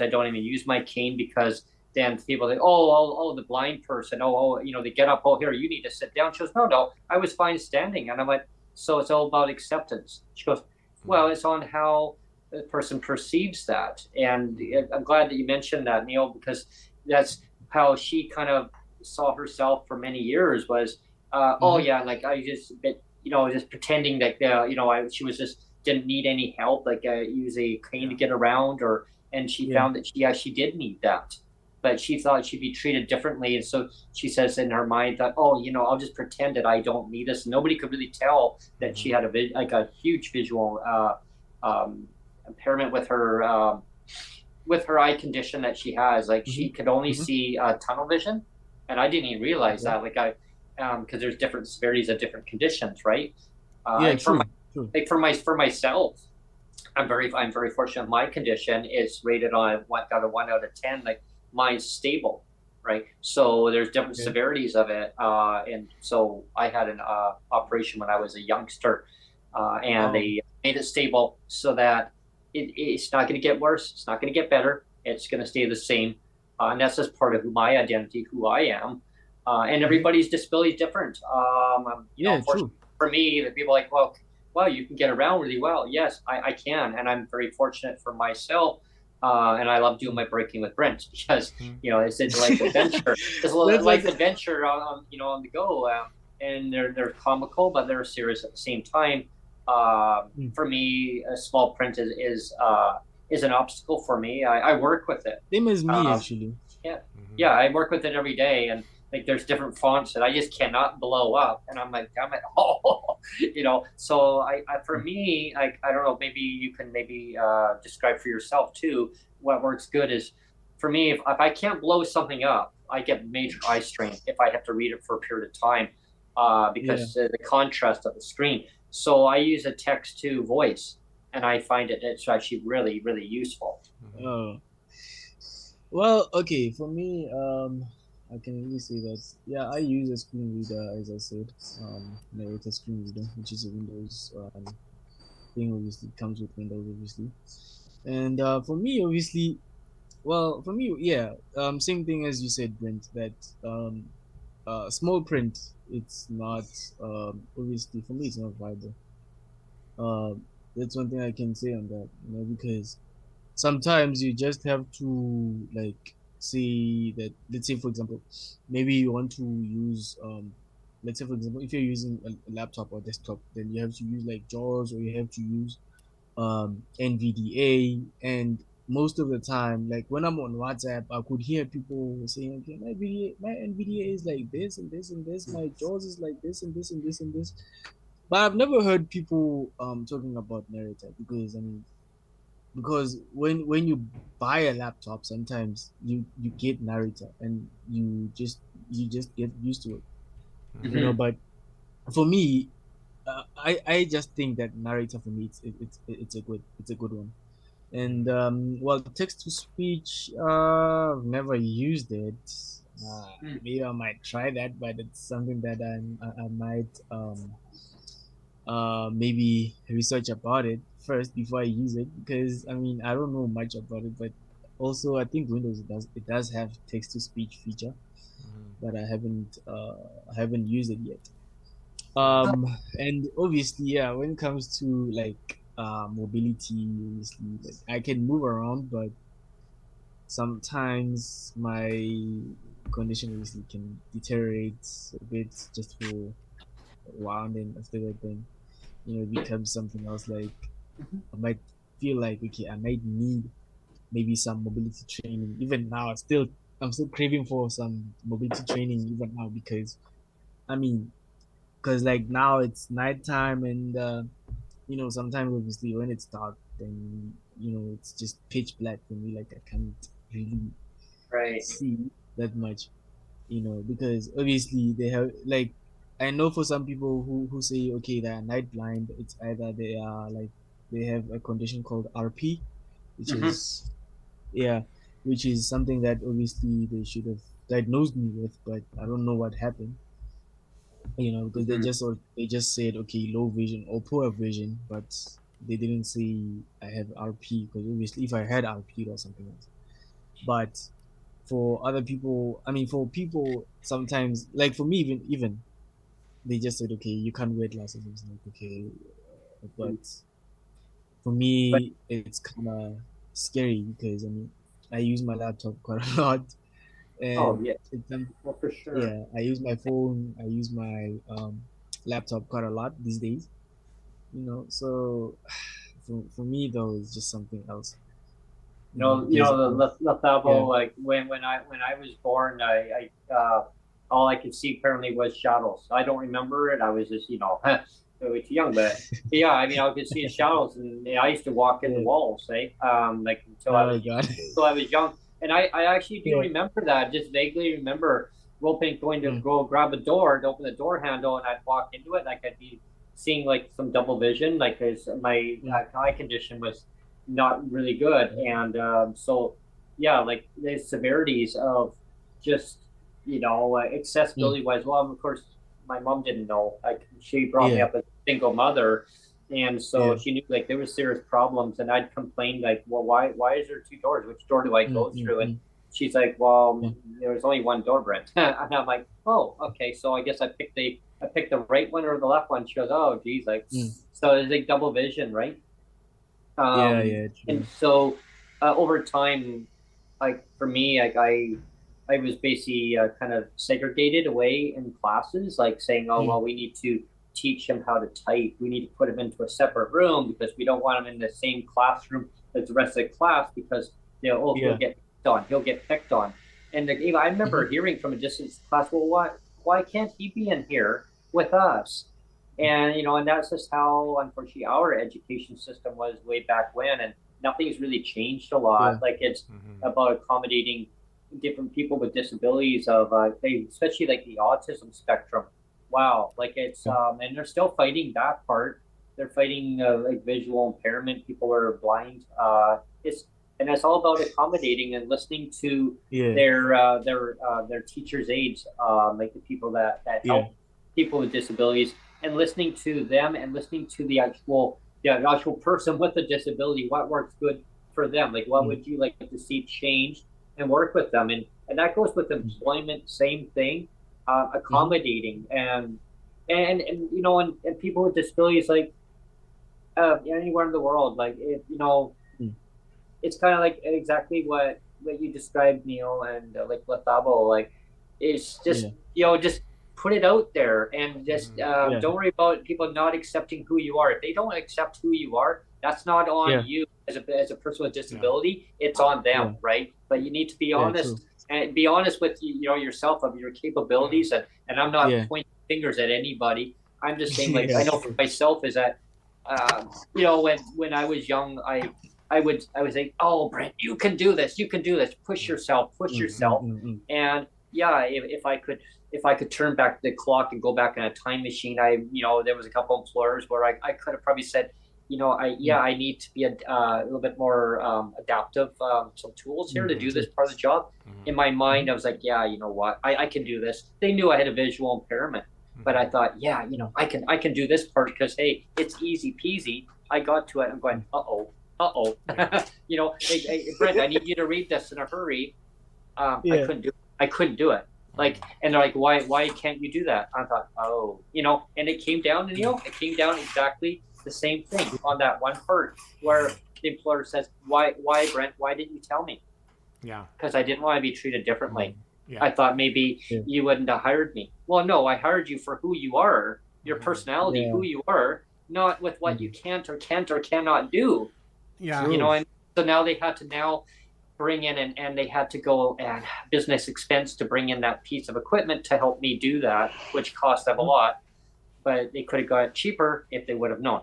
I don't even use my cane, because then people think, the blind person, they get up, here, you need to sit down. She goes, no, I was fine standing. And I went, so it's all about acceptance. She goes, well, it's on how the person perceives that. And I'm glad that you mentioned that, Neil, because that's how she kind of saw herself for many years, was, I just pretending that, she was just didn't need any help, like use a cane to get around, and she found that she did need that, but she thought she'd be treated differently. And so she says in her mind that, I'll just pretend that I don't need this. Nobody could really tell that she had a huge visual impairment with her eye condition that she has. Like, she could only see tunnel vision, and I didn't even realize that. Like, because there's different severities of different conditions, right? True. Like for myself, I'm very fortunate. My condition is rated on got a 1 out of 10. Like, mine's stable, right? So there's different severities of it, and so I had an operation when I was a youngster, and they made it stable so that it's not going to get worse. It's not going to get better. It's going to stay the same, and that's just part of my identity, who I am. And everybody's disability is different. True. For me, the people are like, well, you can get around really well. Yes, I can, and I'm very fortunate for myself. And I love doing my breaking with Brent, because it's like adventure. It's a little like adventure on the go, and they're comical, but they're serious at the same time. For me, a small print is an obstacle for me. I work with it. Same as me, actually. Yeah, I work with it every day, and like there's different fonts that I just cannot blow up, and I'm like, oh, So for me, I don't know, maybe you can describe for yourself too. What works good is for me, if I can't blow something up, I get major eye strain if I have to read it for a period of time, because the contrast of the screen. So I use a text to voice, and I find it's actually really, really useful. Oh. Well, okay, for me, I can really say that, yeah, I use a screen reader, as I said, narrator screen reader, which is a Windows thing, obviously, comes with Windows, obviously. And for me, obviously, well, for me, yeah, same thing as you said, Brent, that small print, it's not, obviously, for me, it's not viable. That's one thing I can say on that, because sometimes you just have to like say that, let's say for example, maybe you want to use let's say for example, if you're using a laptop or desktop, then you have to use like JAWS, or you have to use NVDA. And most of the time, like when I'm on WhatsApp, I could hear people saying, okay, my NVDA is like this and this and this, my JAWS is like this and this and this and this. But I've never heard people talking about narrator, because I mean, because when you buy a laptop, sometimes you get narrator, and you just get used to it, But for me, I just think that narrator, for me, it's a good one. And well, text to speech, I've never used it. Maybe I might try that, but it's something that I might maybe research about it first before I use it, because I mean, I don't know much about it. But also, I think Windows, it does have text to speech feature, but I haven't used it yet. And obviously, yeah, when it comes to like mobility, obviously, like I can move around, but sometimes my condition obviously can deteriorate a bit just for a while, and then after that, then it becomes something else. Like I might feel like, okay, I might need maybe some mobility training. Even now, I'm still craving for some mobility training even now, because I mean, because like now it's nighttime, and sometimes obviously when it's dark, then it's just pitch black for me. Like I can't really see that much, because obviously they have, like, I know for some people who say, okay, they are night blind, it's either they have a condition called RP, which is, yeah, which is something that obviously they should have diagnosed me with, but I don't know what happened, because they just said, okay, low vision or poor vision, but they didn't say I have RP, because obviously if I had RP or something else. But for other people, I mean, for people sometimes, like for me, even they just said, okay, you can't wear glasses. It's like, okay, but for me, it's kind of scary, because I mean, I use my laptop quite a lot, and well, for sure. Yeah, I use my phone, I use my laptop quite a lot these days, So for me, though, it's just something else. The Lethabo, like when I was born, I all I could see apparently was shadows. I don't remember it. I was just way too young, but yeah, I mean, I could see shadows, and I used to walk in the walls, like until I was young. And I actually do remember that. Just vaguely remember going to go grab a door to open the door handle, and I'd walk into it, and I could be seeing like some double vision, like because my eye condition was not really good, and so yeah, like the severities of just accessibility wise. Well, of course, my mom didn't know. Like she brought me up as a single mother. And so she knew like there was serious problems, and I'd complain like, well, why is there two doors? Which door do I go through? And she's like, well, there was only one door, Brent. And I'm like, oh, okay. So I guess I picked the right one or the left one. She goes, oh, geez, like so it's like double vision, right? True. And so over time, like for me, like I was basically kind of segregated away in classes, like saying, oh, well, we need to teach him how to type. We need to put him into a separate room because we don't want him in the same classroom as the rest of the class, because he'll get picked on. And I remember hearing from a distance class, well, why can't he be in here with us? And, and that's just how, unfortunately, our education system was way back when. And nothing's really changed a lot. Yeah. Like, it's about accommodating different people with disabilities especially like the autism spectrum. Wow. Like it's, and they're still fighting that part. They're fighting like visual impairment. People are blind. And it's all about accommodating and listening to their teachers' aides, like the people that help people with disabilities, and listening to them and listening to the actual person with a disability. What works good for them? Like what would you like to see change and work with them? And that goes with employment. Same thing, accommodating and people with disabilities, like anywhere in the world, like it's kind of like exactly what you described, Neil, and like Lethabo. Like, it's just just put it out there, and just don't worry about people not accepting who you are. If they don't accept who you are, that's not on you as a person with disability. It's on them, right? But you need to be honest and be honest with yourself of your capabilities. And I'm not pointing fingers at anybody. I'm just saying, like, I know for myself is that when I was young, I was like, oh, Brent, you can do this, push yourself. And if I could turn back the clock and go back in a time machine, there was a couple employers where I could have probably said, I need to be a little bit more adaptive, some tools here to do this part of the job. In my mind, I was like, you know what, I can do this. They knew I had a visual impairment, but I thought, I can do this part because, hey, it's easy peasy. I got to it. I'm going, hey, Brent, I need you to read this in a hurry. I couldn't do it. Like, and they're like, why can't you do that? I thought, and it came down exactly the same thing on that one part where the employer says, why, Brent, why didn't you tell me? Yeah. Because I didn't want to be treated differently. Yeah. I thought maybe you wouldn't have hired me. Well, no, I hired you for who you are, your personality, who you are, not with what you can't or cannot do. Yeah. And so now they had to bring in and they had to go and business expense to bring in that piece of equipment to help me do that, which cost them a lot, but they could have got it cheaper if they would have known.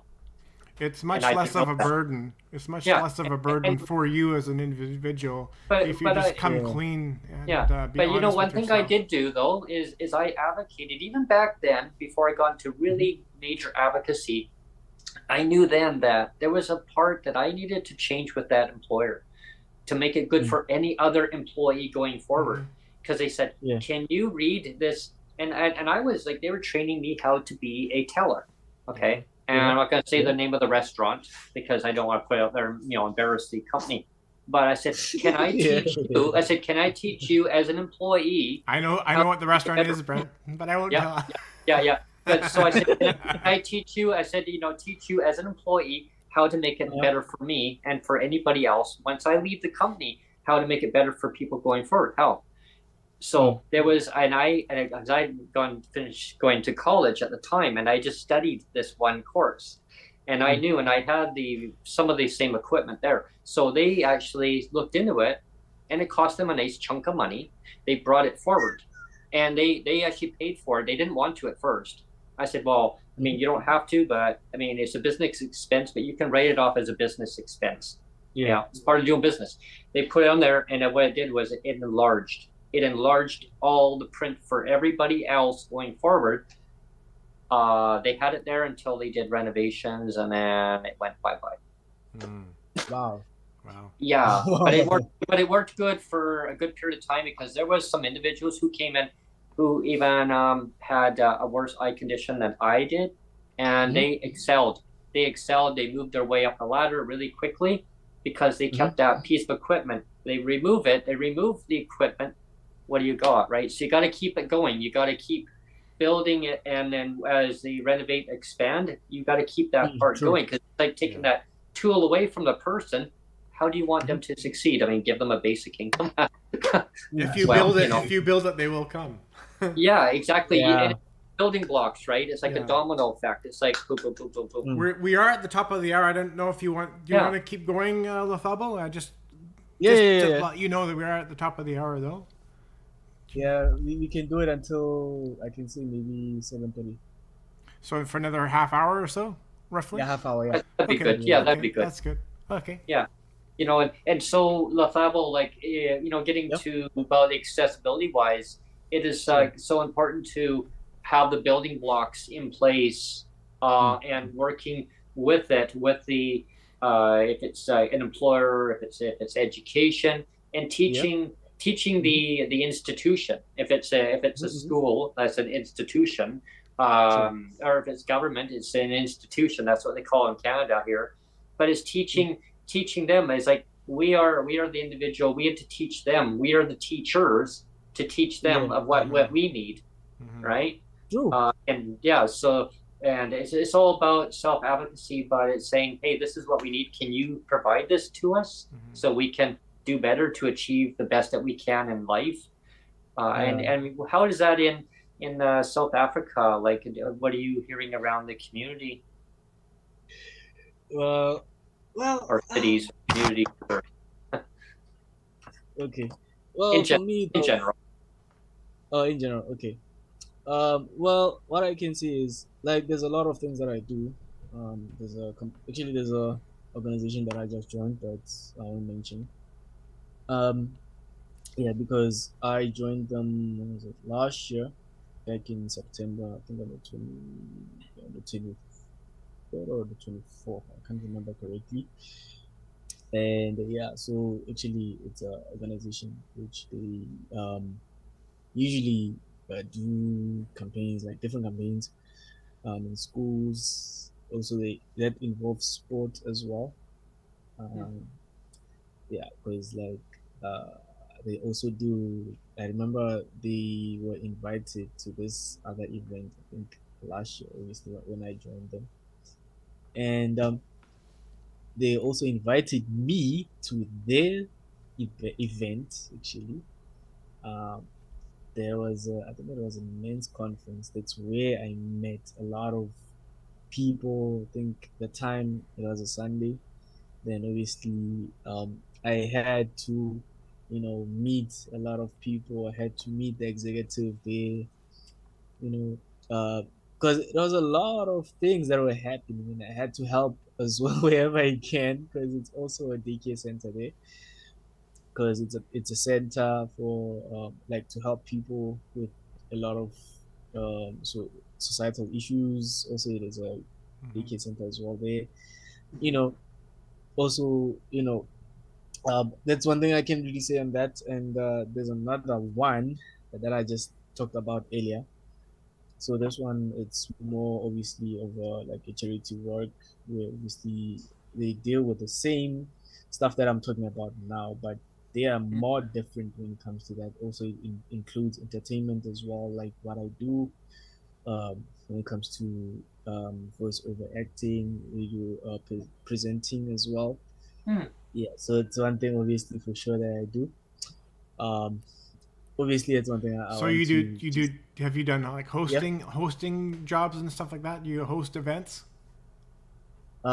It's much less of a burden. It's much less of a burden for you as an individual if you just come clean and be honest but one thing yourself. I did do though is I advocated even back then before I got into really major advocacy. I knew then that there was a part that I needed to change with that employer to make it good for any other employee going forward. Because they said, can you read this? And I was like, they were training me how to be a teller. Okay. And I'm not going to say the name of the restaurant because I don't want to put out there, embarrass the company. But I said, can I teach you? I said, can I teach you as an employee? I know what the restaurant is, Brent, but I won't tell. Yeah. But, so I said, can I teach you? I said, teach you as an employee how to make it better for me and for anybody else once I leave the company, how to make it better for people going forward. How? So there was, as I'd finished going to college at the time, and I just studied this one course, and I knew, and I had some of the same equipment there. So they actually looked into it, and it cost them a nice chunk of money. They brought it forward, and they actually paid for it. They didn't want to at first. I said, well, you don't have to, but it's a business expense, but you can write it off as a business expense. Yeah, it's part of doing business. They put it on there, and what it did was it enlarged. It enlarged all the print for everybody else going forward. They had it there until they did renovations, and then it went bye-bye. Wow. Yeah, but it worked good for a good period of time because there was some individuals who came in who even had a worse eye condition than I did, and they excelled. They moved their way up the ladder really quickly because they kept that piece of equipment. They remove the equipment. What do you got, right? So you got to keep it going. You got to keep building it, and then as they renovate, expand, you got to keep that part going because it's like taking that tool away from the person. How do you want them to succeed? Give them a basic income. If you build it, they will come. Yeah, exactly. Yeah. And building blocks, right? It's like a domino effect. It's like boom, boom, boom, boom, boom. We are at the top of the hour. I don't know if you want. Do you want to keep going, Lethabo? Just let you know that we are at the top of the hour, though. Yeah, we can do it until I can say maybe 7:30. So for another half hour or so, roughly. Yeah, half hour. Yeah. That'd be Okay. good. Yeah, that'd Okay, be good. that's good. Okay. Yeah. And so Lethabo, like, getting Yep. to about accessibility wise, it is Sure. so important to have the building blocks in place, Mm. and working with it, with the if it's an employer, if it's education, and Yep. teaching Mm-hmm. the institution. If it's a Mm-hmm. school, that's an institution, Sure. or if it's government, it's an institution. That's what they call in Canada here. But it's Mm. teaching them is like we are the individual. We have to teach them. We are the teachers to teach Yeah. them of what we need, right? True. And yeah, so and it's all about self advocacy, but it's saying, hey, this is what we need. Can you provide this to us so we can do better to achieve the best that we can in life? Yeah. And how is that in South Africa? Like, what are you hearing around the community Well. or cities, or communities, or Okay. in Well, for me in though. general? In general. Okay. Well, what I can say is like there's a lot of things that I do. Actually there's a organization that I just joined that I won't mention. Um, yeah, because I joined them when was it last year, back in September. I think on the 23rd or the 24th. I can't remember correctly. And yeah, so actually it's a organization which they usually do campaigns like different campaigns in schools. Also, that involves sport as well. Yeah, because like they also do. I remember they were invited to this other event. I think last year, obviously when I joined them, and they also invited me to their event. Actually, um, I think it was a men's conference. That's where I met a lot of people. I think the time it was a Sunday. Then obviously, I had to, meet a lot of people. I had to meet the executive there, you know, because there was a lot of things that were happening, and I had to help as well wherever I can, because it's also a daycare center there, because it's a center for like to help people with a lot of societal issues. Also, there's a daycare center as well there. You know, also, that's one thing I can really say on that. And there's another one that I just talked about earlier. So this one, it's more obviously of like a charity work where obviously they deal with the same stuff that I'm talking about now, but they are more different when it comes to that. Also, it includes entertainment as well, like what I do when it comes to voice over acting, radio presenting as well. Yeah, so it's one thing obviously for sure that I do. Um, Obviously it's one thing I So want to you just, do have you done like yeah. hosting jobs and stuff like that? Do you host events? No,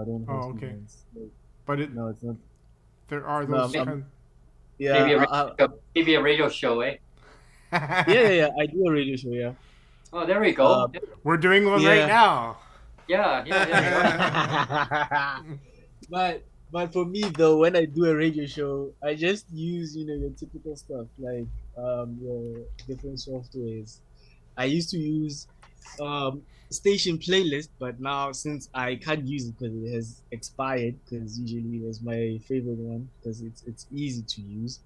I don't Oh, host okay. events. But No, it's not. there are No, those kind yeah, Maybe a radio show, eh? yeah. I do a radio show, yeah. Oh, there we go. We're doing one right Yeah. now. Yeah. But for me though, when I do a radio show, I just use your typical stuff like your different softwares. I used to use station playlist, but now since I can't use it because it has expired, because usually it was my favorite one because it's easy to use,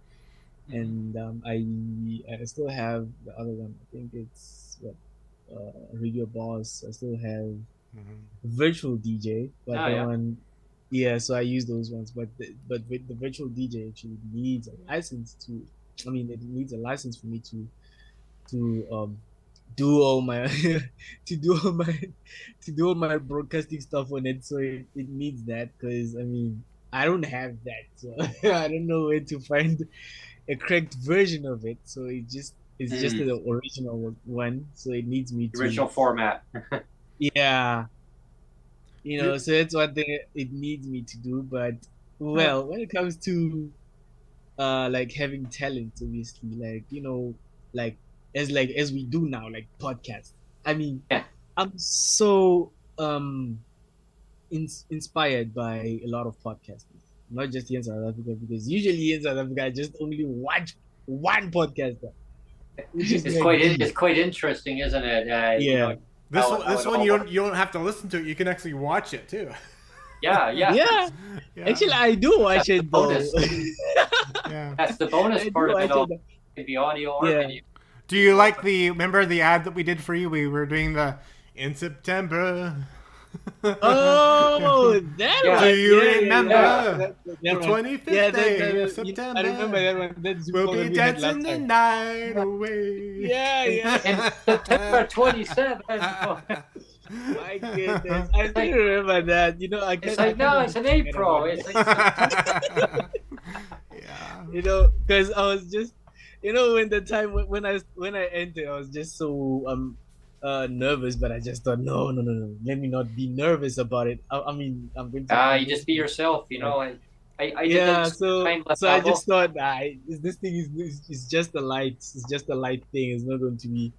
and I still have the other one. I think it's what Radio Boss. I still have Virtual DJ, but Oh, that yeah. one, yeah. So I use those ones, but with the Virtual DJ actually needs a license to. I mean, it needs a license for me to do all my to do all my to do all my broadcasting stuff on it. So it needs that because I mean I don't have that, so I don't know where to find a correct version of it. So it's just the original one. So it needs me The to original format. yeah, So that's one thing it needs me to do. But well, when it comes to like having talent, obviously, like like as we do now, like podcasts. I mean, Yeah. I'm so inspired by a lot of podcasters, not just here in South Africa, because usually in South Africa I just only watch one podcaster, which is it's quite interesting, isn't it? You know, this one you don't have to listen to it. You can actually watch it too. Yeah. Yeah. Actually, I do watch it though. Yeah. That's the bonus part of it all. The audio or video. Do you like remember the ad that we did for you? We were doing the in September. Oh, that one. Do you remember the 25th day of September? I remember that one. We'll be dancing the night away. Yeah. And September 27th. My goodness, I still remember that. You know, it's like no, it's an April. It's like, you know, because I was just, you know, when the time when I entered, I was just so nervous, but I just thought, no, let me not be nervous about it. I mean, I'm going to. You just be yourself, you know. I did so I just thought, this thing is just a light. It's just a light thing. It's not going to be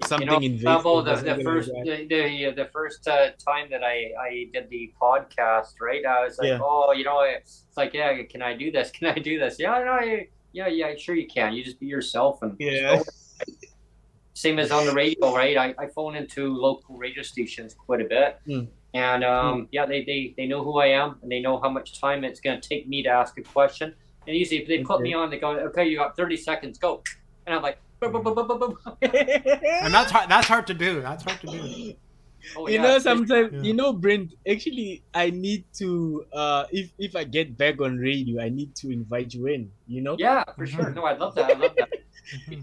something invasive. The first time that I did the podcast, right? I was like, oh, you know, it's like, yeah, can I do this? Can I do this? Yeah, no, yeah, sure you can. You just be yourself and same as on the radio, right? I phone into local radio stations quite a bit, and they know who I am and they know how much time it's going to take me to ask a question. And usually, if they put me on, they go, okay, you got 30 seconds, go, and I'm like. And that's hard to do. That's hard to do. Oh, you know, sometimes you know, Brent. Actually, I need to if I get back on radio, I need to invite you in. You know? Yeah, for sure. No, I'd love that.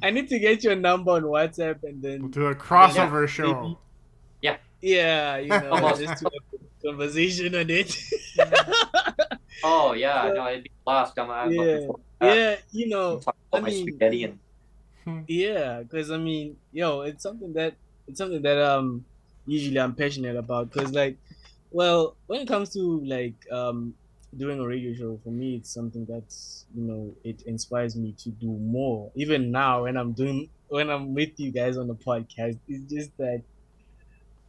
I need to get your number on WhatsApp and then we'll do a crossover show. Yeah. Yeah, you know, just to have a conversation on it. Oh yeah, no, it'd be blast. I'm looking forward to that. Yeah, you know, talk about my spaghetti and. Yeah, because I mean, it's something that usually I'm passionate about. Because like, well, when it comes to like doing a radio show, for me, it's something that's, you know, it inspires me to do more. Even now, when I'm with you guys on the podcast, it's just that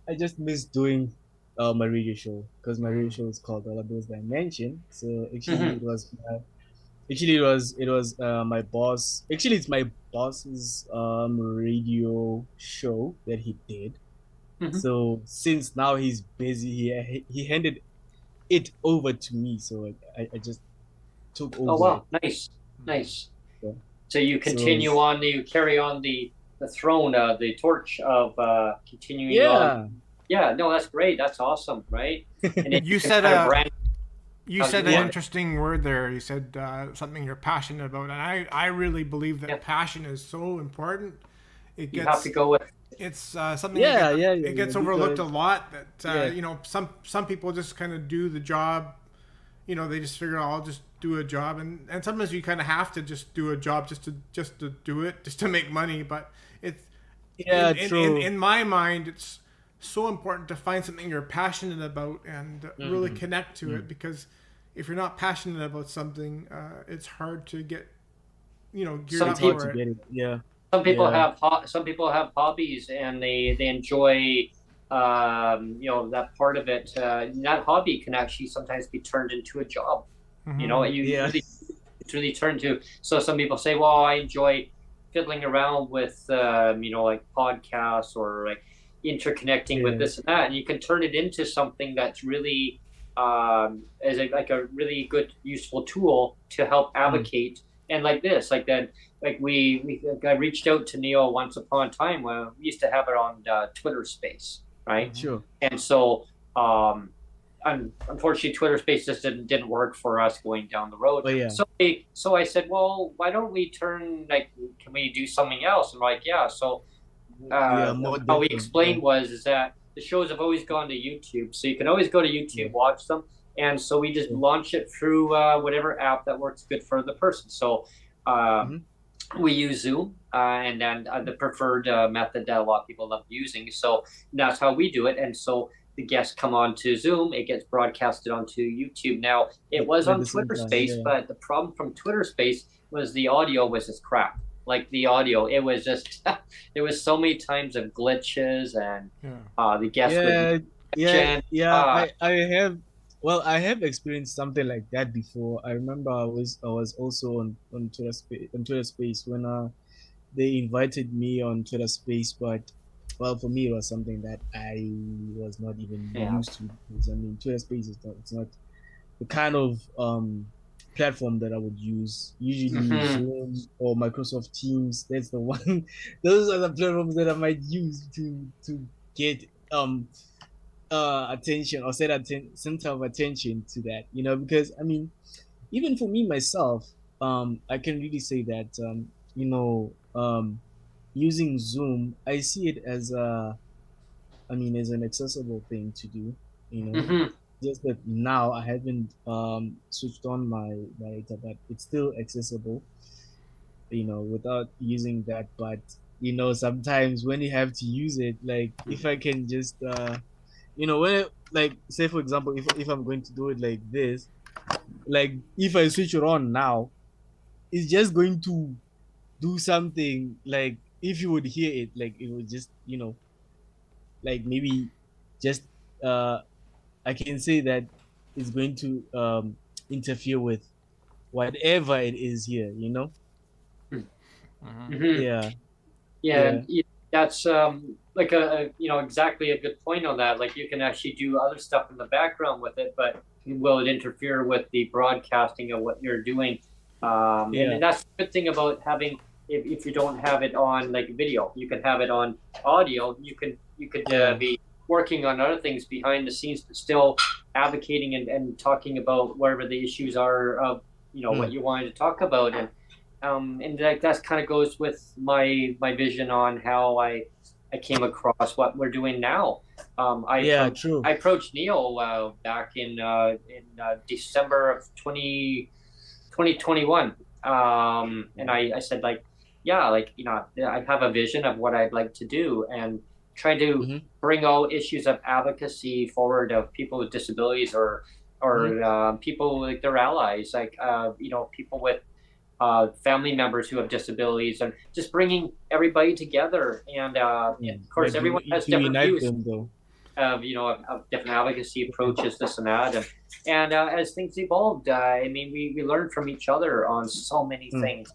I just miss doing my radio show, because my radio show is called All of Those That I Mentioned. So actually, it was my boss. Actually, it's my boss's radio show that he did. So since now he's busy, he handed it over to me. So I just took over. Oh wow, nice. Yeah. So you continue on. You carry on the throne, the torch of continuing on. Yeah, no, that's great. That's awesome, right? And you said an interesting word there. You said something you're passionate about, and I really believe that passion is so important. You have to go with. It's something. It gets overlooked a lot. That you know, some people just kind of do the job. You know, they just figure, I'll just do a job, and sometimes you kind of have to just do a job just to do it, just to make money. But it's true. In my mind, it's so important to find something you're passionate about and really connect to it, because if you're not passionate about something, it's hard to get, you know, geared up for it. Yeah. Some people have hobbies and they enjoy you know, that part of it. That hobby can actually sometimes be turned into a job. You know, it's really turned to. So some people say, well, I enjoy fiddling around with you know, like podcasts or like interconnecting with this and that, and you can turn it into something that's really as like a really good useful tool to help advocate. And like this, like that, like I reached out to Neil once upon a time when we used to have it on Twitter Space, right? Sure. And so unfortunately Twitter Space just didn't work for us going down the road. So I said, well, why don't we turn, like, can we do something else? And like, yeah. So how we explained is that the shows have always gone to YouTube, so you can always go to YouTube, watch them, and so we just launch it through whatever app that works good for the person. So we use Zoom, and then the preferred method that a lot of people love using. So that's how we do it, and so the guests come on to Zoom, it gets broadcasted onto YouTube. Now, it was on Twitter Space, but the problem from Twitter Space was the audio was just crap. like the audio. It was just there was so many times of glitches, and the guests would I have. Well, I have experienced something like that before. I remember I was also on Twitter Space when they invited me on Twitter Space, but well, for me it was something that I was not even used to, because I mean Twitter Space is not, it's not the kind of platform that I would use. Usually Zoom or Microsoft Teams. That's the one. Those are the platforms that I might use to get attention or center of attention to that. You know, because I mean, even for me myself, I can really say that you know, using Zoom, I see it as as an accessible thing to do. You know, just that now I haven't switched on my data, but it's still accessible, you know, without using that. But you know, sometimes when you have to use it, like if I can just you know, when like say for example, if I'm going to do it like this, like if I switch it on now, it's just going to do something. Like if you would hear it, like it would just, you know, like maybe just I can say that it's going to interfere with whatever it is here, you know. Yeah. That's like you know, exactly a good point on that. Like you can actually do other stuff in the background with it, but will it interfere with the broadcasting of what you're doing? And that's the good thing about having, if you don't have it on like video, you can have it on audio. You could be working on other things behind the scenes, but still advocating and talking about whatever the issues are of, you know, what you wanted to talk about. And that kind of goes with my vision on how I came across what we're doing now. I approached Neil back in December of 2021, and I said, like, yeah, like, you know, I have a vision of what I'd like to do, and try to bring all issues of advocacy forward of people with disabilities or people like their allies, like you know, people with family members who have disabilities, and just bringing everybody together. And of course, everyone has different views of, you know, of different advocacy approaches, this and that. And as things evolved, I mean, we learned from each other on so many things.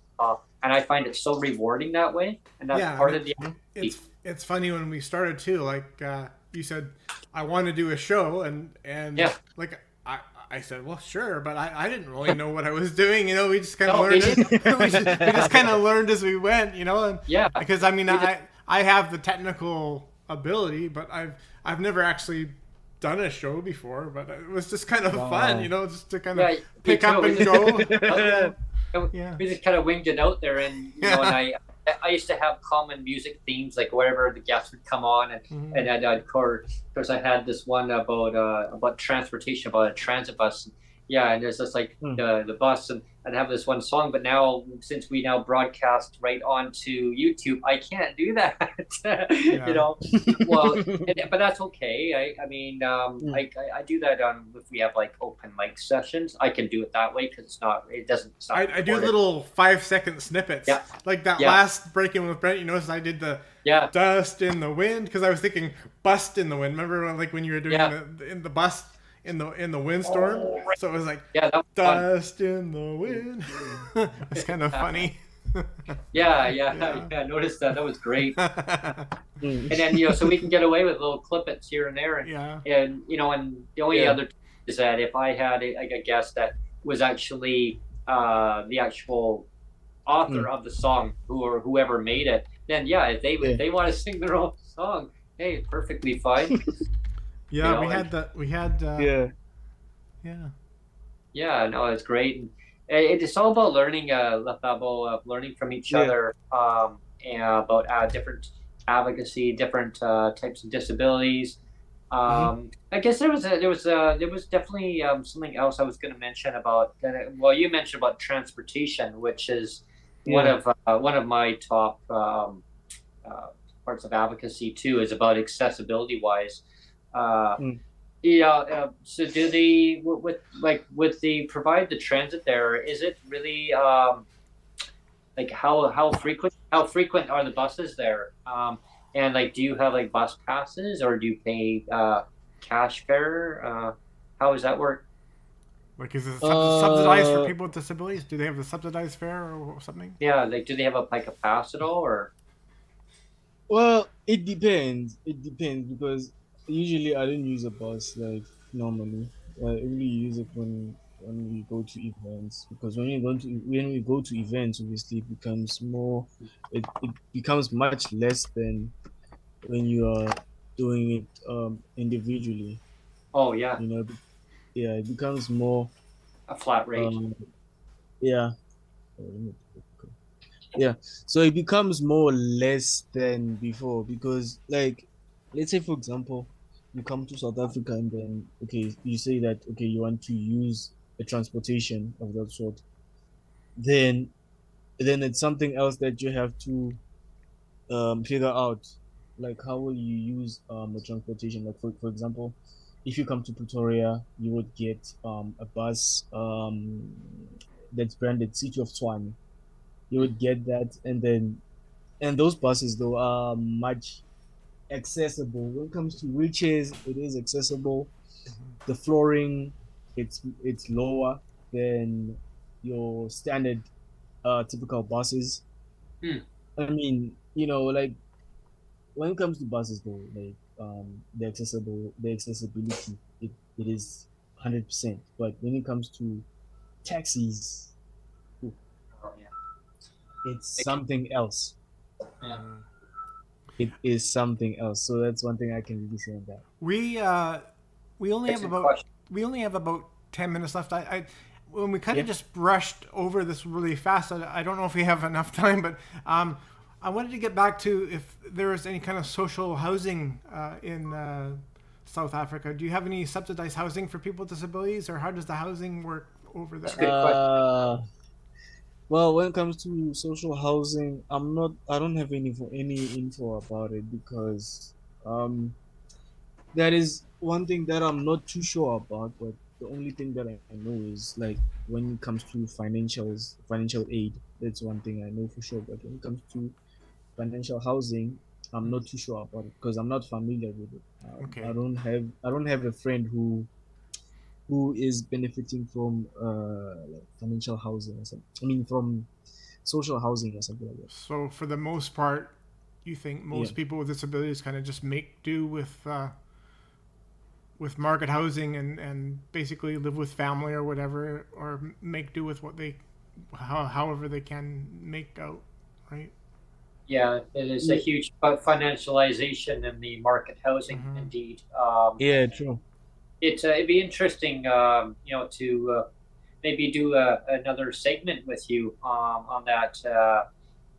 And I find it so rewarding that way. And that's part of the. It's funny when we started too. Like you said, I want to do a show, and like. I said, well, sure, but I didn't really know what I was doing. You know, we just kind of learned. We just kind of learned as we went. You know, and because I mean, I have the technical ability, but I've never actually done a show before. But it was just kind of fun, you know, just to kind of pick up and go. We just kind of winged it out there, and you know, and I used to have common music themes, like wherever the guests would come on, and I'd, of course I had this one about transportation, about a transit bus. And there's just like the bus, and I'd have this one song. But now, since we now broadcast right onto YouTube, I can't do that. You know, well, but that's okay. I mean, I do that if we have like open mic sessions. I can do it that way because it's not. I do little 5-second snippets. Like that last break-in with Brent. You notice I did the dust in the wind, because I was thinking bust in the wind. Remember, like when you were doing in the bust. In the windstorm, so it was like dust in the wind. It's kind of funny. I noticed that. That was great. And then, you know, so we can get away with little clippets here and there, and you know, and the only other is that if I had a guest that was actually the actual author of the song, whoever made it, then if they want to sing their own song, hey, perfectly fine. We had no, it's great. It's all about learning, Lethabo, learning from each other, and about different advocacy, different types of disabilities. I guess there was definitely something else I was going to mention about. Well, you mentioned about transportation, which is one of my top parts of advocacy too. Is about accessibility wise. So do they with the provide the transit there? Is it really like how frequent are the buses there? And like, do you have like bus passes or do you pay cash fare? How does that work? Like, is it subsidized for Uh, people with disabilities? Do they have the subsidized fare or something? Yeah, like, do they have a like a pass at all or? well, it depends. It depends because usually I don't use a bus like normally. I only use it when we go to events because when we go to events, obviously it becomes more. It becomes much less than when you are doing it individually. Oh yeah, You know, yeah, it becomes more. a flat rate. Um, yeah. Yeah, so it becomes more or less than before because, like, let's say for example, you come to South Africa and then okay, you say that okay, you want to use a transportation of that sort, then it's something else that you have to figure out, like how will you use the transportation? Like for example, if you come to Pretoria, you would get a bus that's branded City of Tshwane. You would get that, and those buses though are much accessible when it comes to wheelchairs. It is accessible. The flooring, it's lower than your standard typical buses. Hmm. I mean, like when it comes to buses though, like the accessibility, it is 100%. But when it comes to taxis, ooh, Oh, yeah. it's something else. Yeah. It is something else. So that's one thing I can really say on that. We only have Excellent about question. 10 minutes left. I when we kind Yeah. of just brushed over this really fast. I don't know if we have enough time, but I wanted to get back to if there is any kind of social housing in South Africa. Do you have any subsidized housing for people with disabilities, or how does the housing work over That's a there? good question. Well, when it comes to social housing, I don't have any info about it because that is one thing that I'm not too sure about, but the only thing that I know is like when it comes to financial aid, that's one thing I know for sure. But when it comes to financial housing, I'm not too sure about it because I'm not familiar with it. Okay. I don't have a friend who is benefiting from like financial housing or something. I mean, from social housing or something like that. So for the most part, you think Yeah. most people with disabilities kind of just make do with market housing and basically live with family or whatever, or make do with what they however they can make out, right? Yeah, it is a Yeah, huge financialization in the market housing, Mm-hmm. indeed. yeah, true. It'd be interesting, to maybe do another segment with you on that.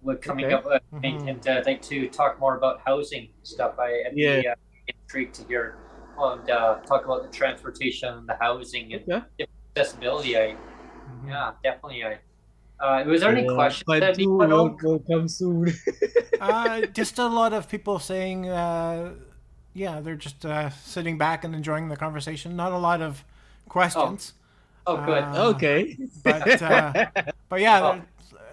What coming Okay. up, Mm-hmm. and I'd like to talk more about housing stuff. I'd Yeah. be intrigued to hear and talk about the transportation and the housing and Okay. accessibility. Mm-hmm. Yeah, definitely. Was there any Yeah. questions that Part two anyone on? will come soon. Just a lot of people saying, yeah, they're just sitting back and enjoying the conversation. Not a lot of Oh, questions, oh, good. Okay. but but yeah, Oh,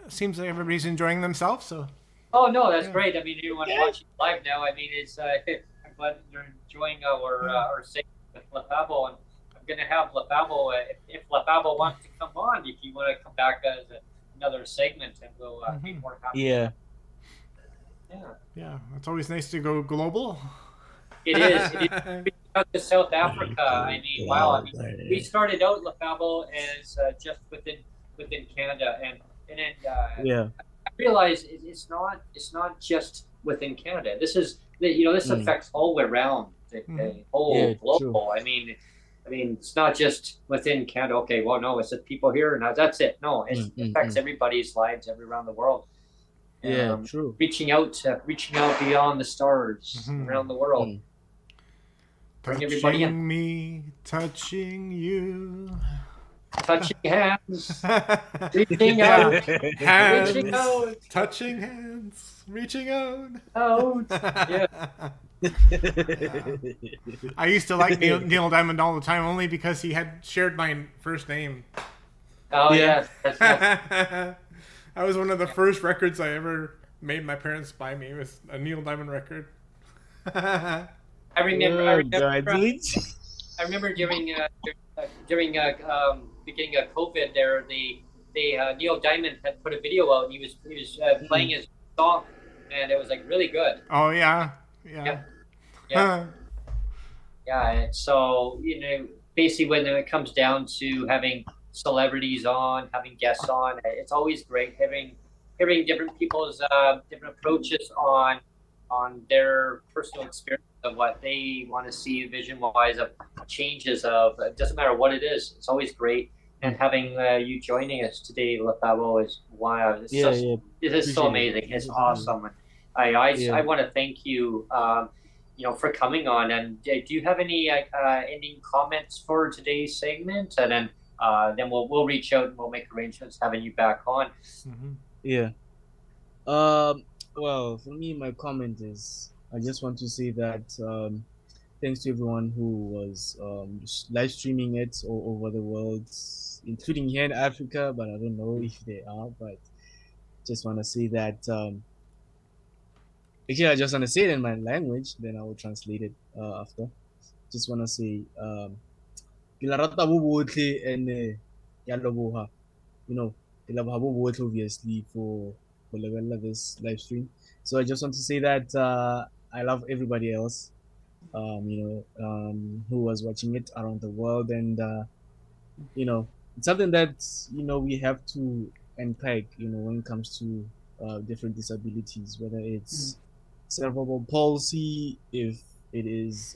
it seems like everybody's enjoying themselves. So oh no, that's yeah. great. I mean, anyone watching live now, I mean, it's I'm glad you're enjoying our segment with Lethabo, and I'm gonna have Lethabo if Lethabo wants to come on, if you want to come back as another segment, and we'll be Mm-hmm. more happy. Yeah. Yeah, Yeah, it's always nice to go global. it is. It is. Reaching out to South Africa. I mean, wow. I mean, we started out Lethabo as just within Canada, and then Yeah. I realize it's not just within Canada. This Mm. affects all the way around the Mm-hmm. whole Yeah, true. global. I mean, it's not just within Canada. Okay, well, no, it's the people here. Now that's it. No, it affects Mm. everybody's lives around the world. Yeah, true. Reaching out beyond the stars Mm-hmm. around the world. Mm. Bring everybody in. Touching me, touching you. Touching hands, reaching Yeah, out, reaching hands, out, touching hands, reaching out. out. Yeah. I used to like Neil Diamond all the time, only because he had shared my first name. Oh Yeah. yes. That was one of the first records I ever made my parents buy me. It was a Neil Diamond record. I remember. Oh, God. I remember during beginning of COVID, Neil Diamond had put a video out, and he was playing his song, and it was like really good. Oh yeah. Yeah. So basically, when it comes down to having celebrities on, having guests on, it's always great hearing different people's different approaches on their personal experience of what they want to see vision-wise of changes of. It doesn't matter what it is. It's always great. And having you joining us today, Lethabo, is wow. It is so amazing. It's awesome. I want to thank you, for coming on. And do you have any ending comments for today's segment? And then we'll reach out and we'll make arrangements having you back on. Mm-hmm. Yeah. Well, for me, my comment is I just want to say that thanks to everyone who was live streaming it all over the world, including here in Africa, but I don't know if they are. But just want to say that. Actually, I just want to say it in my language, then I will translate it after. Just want to say, obviously for this live stream. So I just want to say that I love everybody else, who was watching it around the world, and it's something that we have to unpack, when it comes to different disabilities, whether it's cerebral palsy, if it is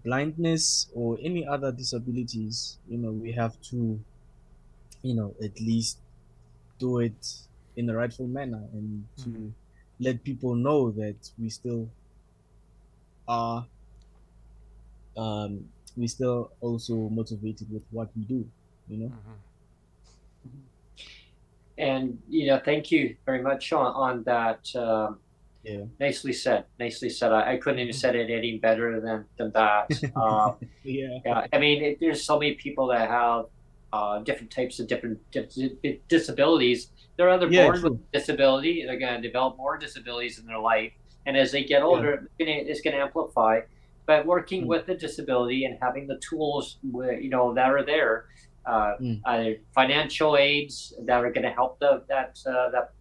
blindness or any other disabilities. We have to at least do it in the rightful manner, and to let people know that we still are we still also motivated with what we do. And thank you very much on that. Nicely said. I couldn't even said it any better than that. Yeah. I mean, there's so many people that have different types of different disabilities. They're either born with disability, they're going to develop more disabilities in their life, and as they get older, it's going to amplify. But working with the disability and having the tools, that are there, either financial aids that are going to help that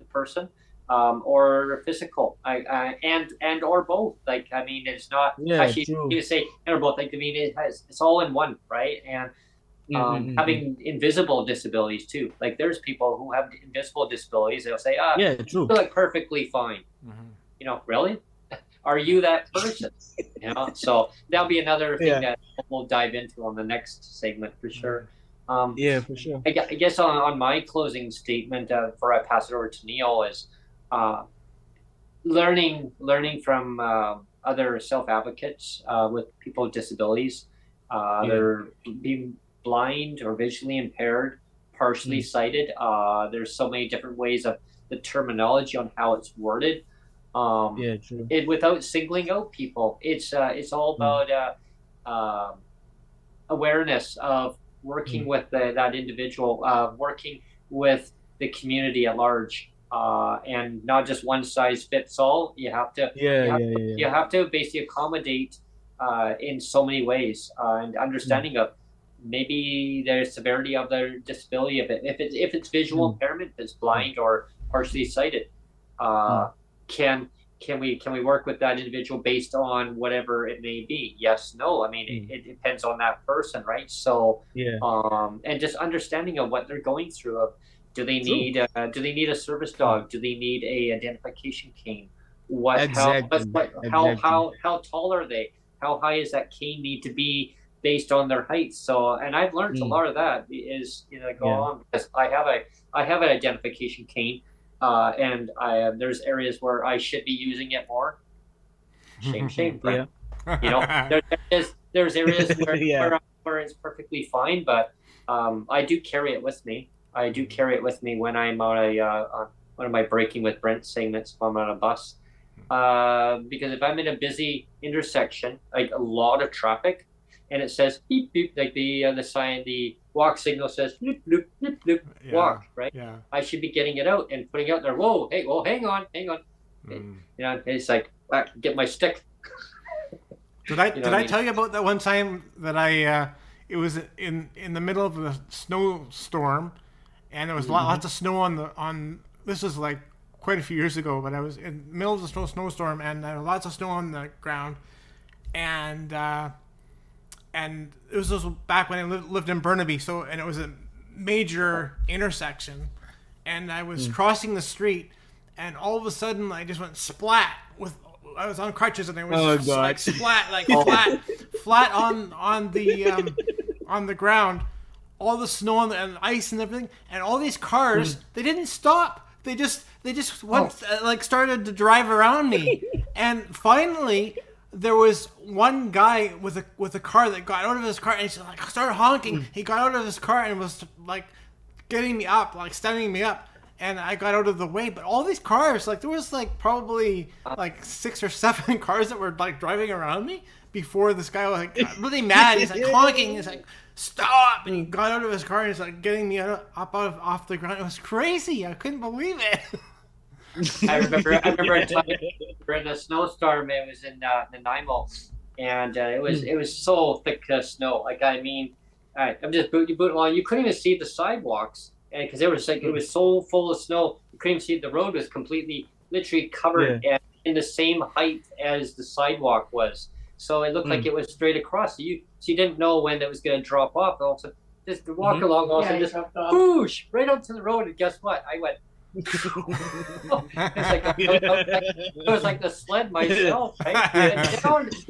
person, or physical, and or both. Like, I mean, it's not actually you say or both. Like, I mean, it's all in one, right? And having invisible disabilities too. Like, there's people who have invisible disabilities. They'll say, true, I feel like perfectly fine. Really? Are you that person? So that'll be another thing that we'll dive into on the next segment for sure. For sure. I guess on my closing statement, before I pass it over to Neil, is learning from other self-advocates with people with disabilities. They're being blind or visually impaired, partially sighted. There's so many different ways of the terminology on how it's worded. True. Without singling out people, it's all about awareness of working with that individual, working with the community at large, and not just one size fits all. You have to you have to basically accommodate in so many ways, and understanding of maybe the severity of their disability, if it's visual impairment, if it's blind or partially sighted. Can we work with that individual based on whatever it may be? Yes, no. I mean, it depends on that person, right? So, and just understanding of what they're going through. Of do they need a service dog? Do they need a identification cane? How tall are they? How high is that cane need to be based on their height? So, and I've learned a lot of that is go on, because I have an identification cane. And there's areas where I should be using it more. Shame. Right? There's areas where it's perfectly fine, but I do carry it with me. When I'm on one of my Breaking with Brent segments, if I'm on a bus, because if I'm in a busy intersection, like a lot of traffic, and it says beep beep, like the sign, the walk signal says bloop bloop bloop bloop, walk, right? Yeah. I should be getting it out and putting it out there. Whoa, hey, well, hang on. It's like, get my stick. Did I tell you about that one time that it was in the middle of a snowstorm, and there was lots of snow on. This was like quite a few years ago, but I was in the middle of the snowstorm, and there was lots of snow on the ground, and it was also back when I lived in Burnaby, and it was a major intersection, and I was crossing the street, and all of a sudden I just went splat I was on crutches, and I was like splat, like flat on the ground, all the snow and ice and everything, and all these cars, they didn't stop. They just went, started to drive around me, and finally there was one guy with a car that got out of his car, and he started honking. He got out of his car and was like getting me up, like standing me up. And I got out of the way, but all these cars, there was probably 6 or 7 cars that were driving around me before this guy was got really mad. He's honking. He's like, stop! And he got out of his car and he's getting me off the ground. It was crazy. I couldn't believe it. I remember a time in a snowstorm. It was in Nanaimo, and it was so thick snow. I'm just booting along. You couldn't even see the sidewalks. Because it was so full of snow, you couldn't see. The road was literally covered and in the same height as the sidewalk was. So it looked like it was straight across. So you didn't know when it was going to drop off. Also, just walk along, also just whoosh right onto the road. And guess what? I went. It was like the sled myself, right?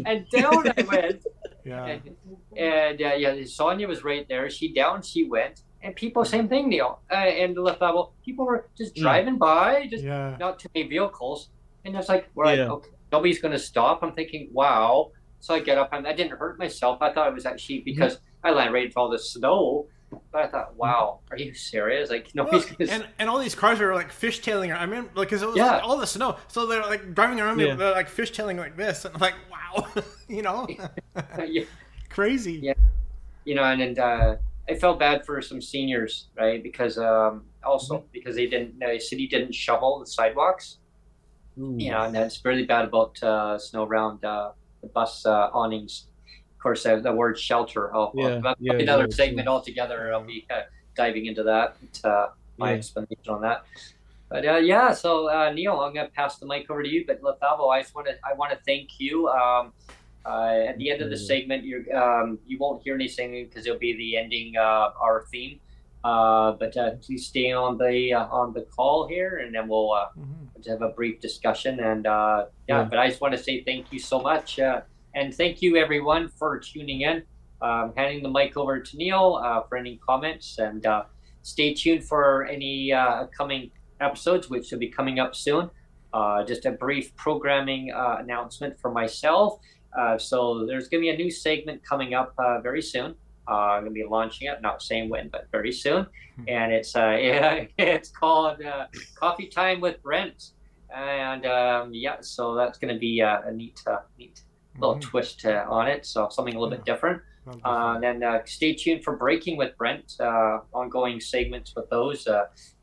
And down I went. Yeah. And Sonia was right there. She went. And people, same thing, Neil. And the Lethabo, people were just driving by, not too many vehicles. And it's like, okay, nobody's going to stop. I'm thinking, wow. So I get up, and I didn't hurt myself. I thought it was actually because I landed right into all the snow. But I thought, wow, are you serious? Nobody's going to... And all these cars were fishtailing. I mean, because it was all the snow. So they're driving around me, they're fishtailing like this. And I'm like, wow, crazy. Yeah. And I felt bad for some seniors, right? Because because the city didn't shovel the sidewalks. And that's really bad about snow around the bus awnings. Of course, the word shelter. Another segment altogether. I'll be diving into that. My explanation on that. But so Neil, I'm going to pass the mic over to you. But Lethabo, I want to thank you. At the end of the segment, you won't hear any singing because it'll be the ending our theme. But please stay on the call here, and then we'll have a brief discussion. And but I just want to say thank you so much, and thank you everyone for tuning in. Handing the mic over to Neil for any comments, and stay tuned for any upcoming episodes, which will be coming up soon. Just a brief programming announcement for myself. So there's going to be a new segment coming up very soon. I'm going to be launching it, not saying when, but very soon. And it's called Coffee Time with Brent. And so that's going to be a neat little twist on it. So something a little bit different. Then stay tuned for Breaking with Brent, ongoing segments with those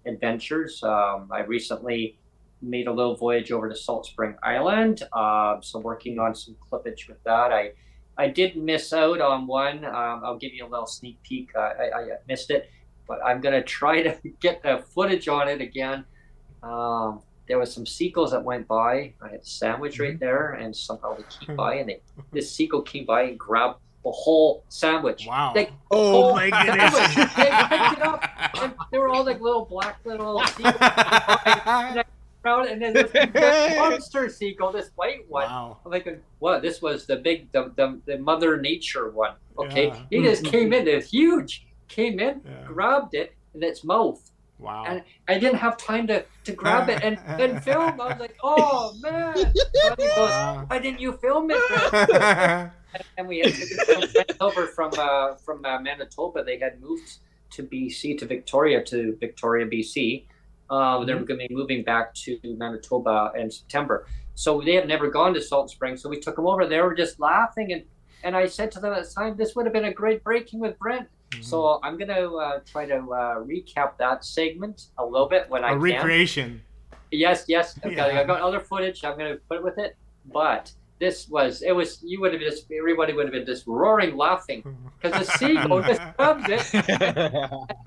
adventures. I recently made a little voyage over to Salt Spring Island, so working on some clippage with that. I did miss out on one. I'll give you a little sneak peek. I missed it, but I'm gonna try to get the footage on it again. There was some seagulls that went by. I had a sandwich right there, and somehow they came by, and this seagull came by and grabbed the whole sandwich. Wow! My goodness! They picked it up, and they were all little black seagulls. And then this monster seagull, this white one. Wow. I'm like, what? This was the Mother Nature one. Okay, he just came in. It's huge. Came in, grabbed it in its mouth. Wow. And I didn't have time to grab it and film. I was like, oh man. So he goes, why didn't you film it? And we had some friends over from Manitoba. They had moved to Victoria, BC. They're going to be moving back to Manitoba in September. So they have never gone to Salt Spring. So we took them over. They were just laughing And I said to them at the time, this would have been a great Breaking with Brent. So I'm going to try to recap that segment a little bit when I can. A recreation. Yes. Okay, yeah. I got other footage. I'm going to put it with it. But you would have everybody would have been just roaring laughing because the seagull just grabbed it,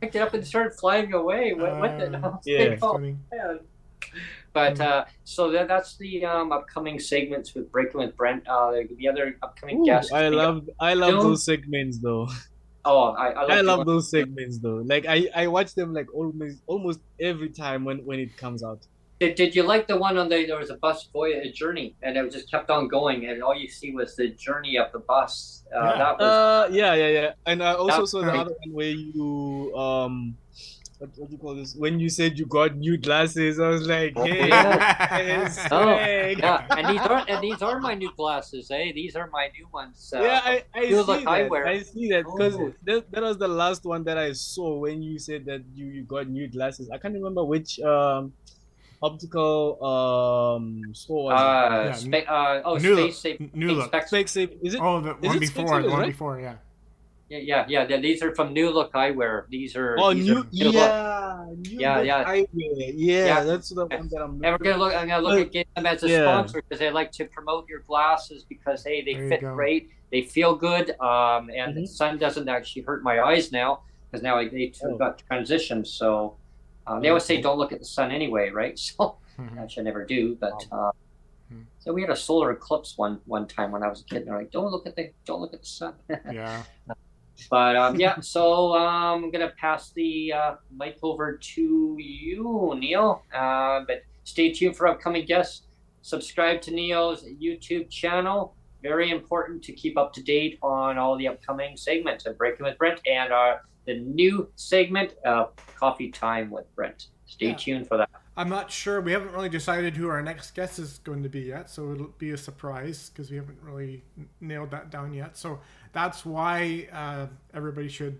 picked it up and started flying away with it. Yeah. Man. But so that's the upcoming segments with Breaking with Brent. The other upcoming guests. I love those segments though. Oh, I love those segments though. Like I watch them like almost every time when it comes out. Did you like the one on there was a bus journey and it just kept on going and all you see was the journey of the bus? That was yeah. And I also saw the other one where you what do you call this? When you said you got new glasses, I was like, hey, and these are my new glasses, eh? These are my new ones. I see that because that was the last one that I saw when you said that you got new glasses. I can't remember which optical store was it? Space Safe. New Look. Space Safe. Is it? Oh, the one before. The one before, yeah. Yeah. These are from New Look Eyewear. These are New Look Eyewear. Yeah, that's the one that I'm looking. I'm gonna look at getting them as a sponsor because they like to promote your glasses because hey, they fit great, they feel good, and the sun doesn't actually hurt my eyes now because now they got transitioned. So they always say don't look at the sun anyway, right? So which I never do, but. So we had a solar eclipse one time when I was a kid. And they're like, don't look at the sun. Yeah. But so I'm gonna pass the mic over to you, Neil. But stay tuned for upcoming guests. Subscribe to Neil's YouTube channel. Very important to keep up to date on all the upcoming segments of Breaking with Brent and the new segment of Coffee Time with Brent. Stay tuned for that. I'm not sure. We haven't really decided who our next guest is going to be yet, so it'll be a surprise because we haven't really nailed that down yet. So that's why everybody should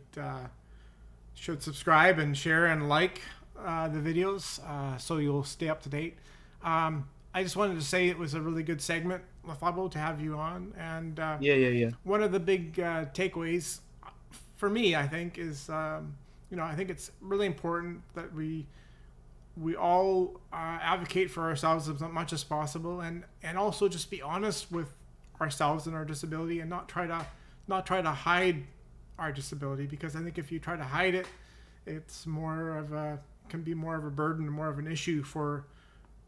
subscribe and share and like the videos so you'll stay up to date. I just wanted to say it was a really good segment, Lethabo, to have you on. And yeah. One of the big takeaways for me, I think, is I think it's really important that we all advocate for ourselves as much as possible, and also just be honest with ourselves and our disability, and not try to hide our disability, because I think if you try to hide it, it's can be more of a burden, more of an issue for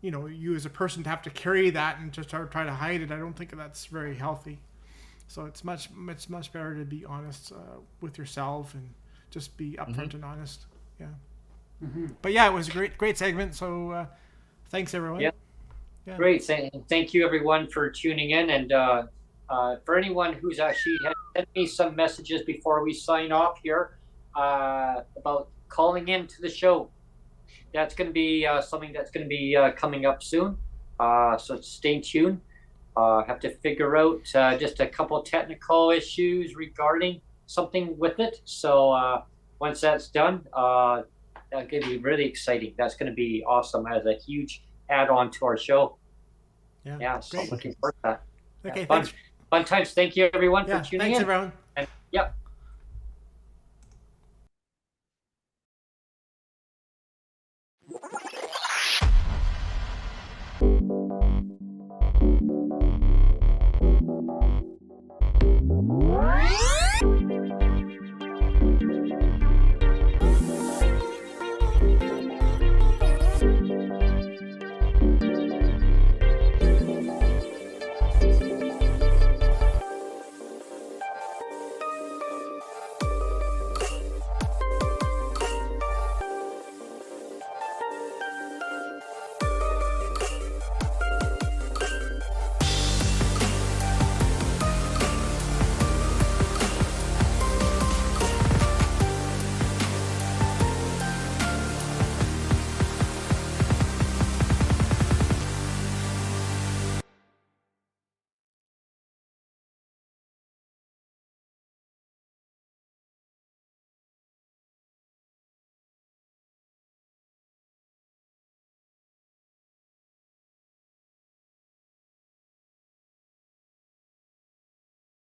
you as a person to have to carry that and just try to hide it. I don't think that's very healthy. So it's much better to be honest with yourself and just be upfront and honest. Yeah. But yeah, it was a great segment. So thanks everyone. Yeah. Great. Thank you everyone for tuning in, and for anyone who's actually had sent me some messages before we sign off here about calling in to the show. That's going to be something that's going to be coming up soon. So stay tuned. Have to figure out just a couple technical issues regarding something with it. So once that's done, that's going to be really exciting. That's going to be awesome as a huge add-on to our show. Yeah, so looking forward to that. Okay, fun times. Thank you everyone for tuning in. Thanks everyone. And, yep.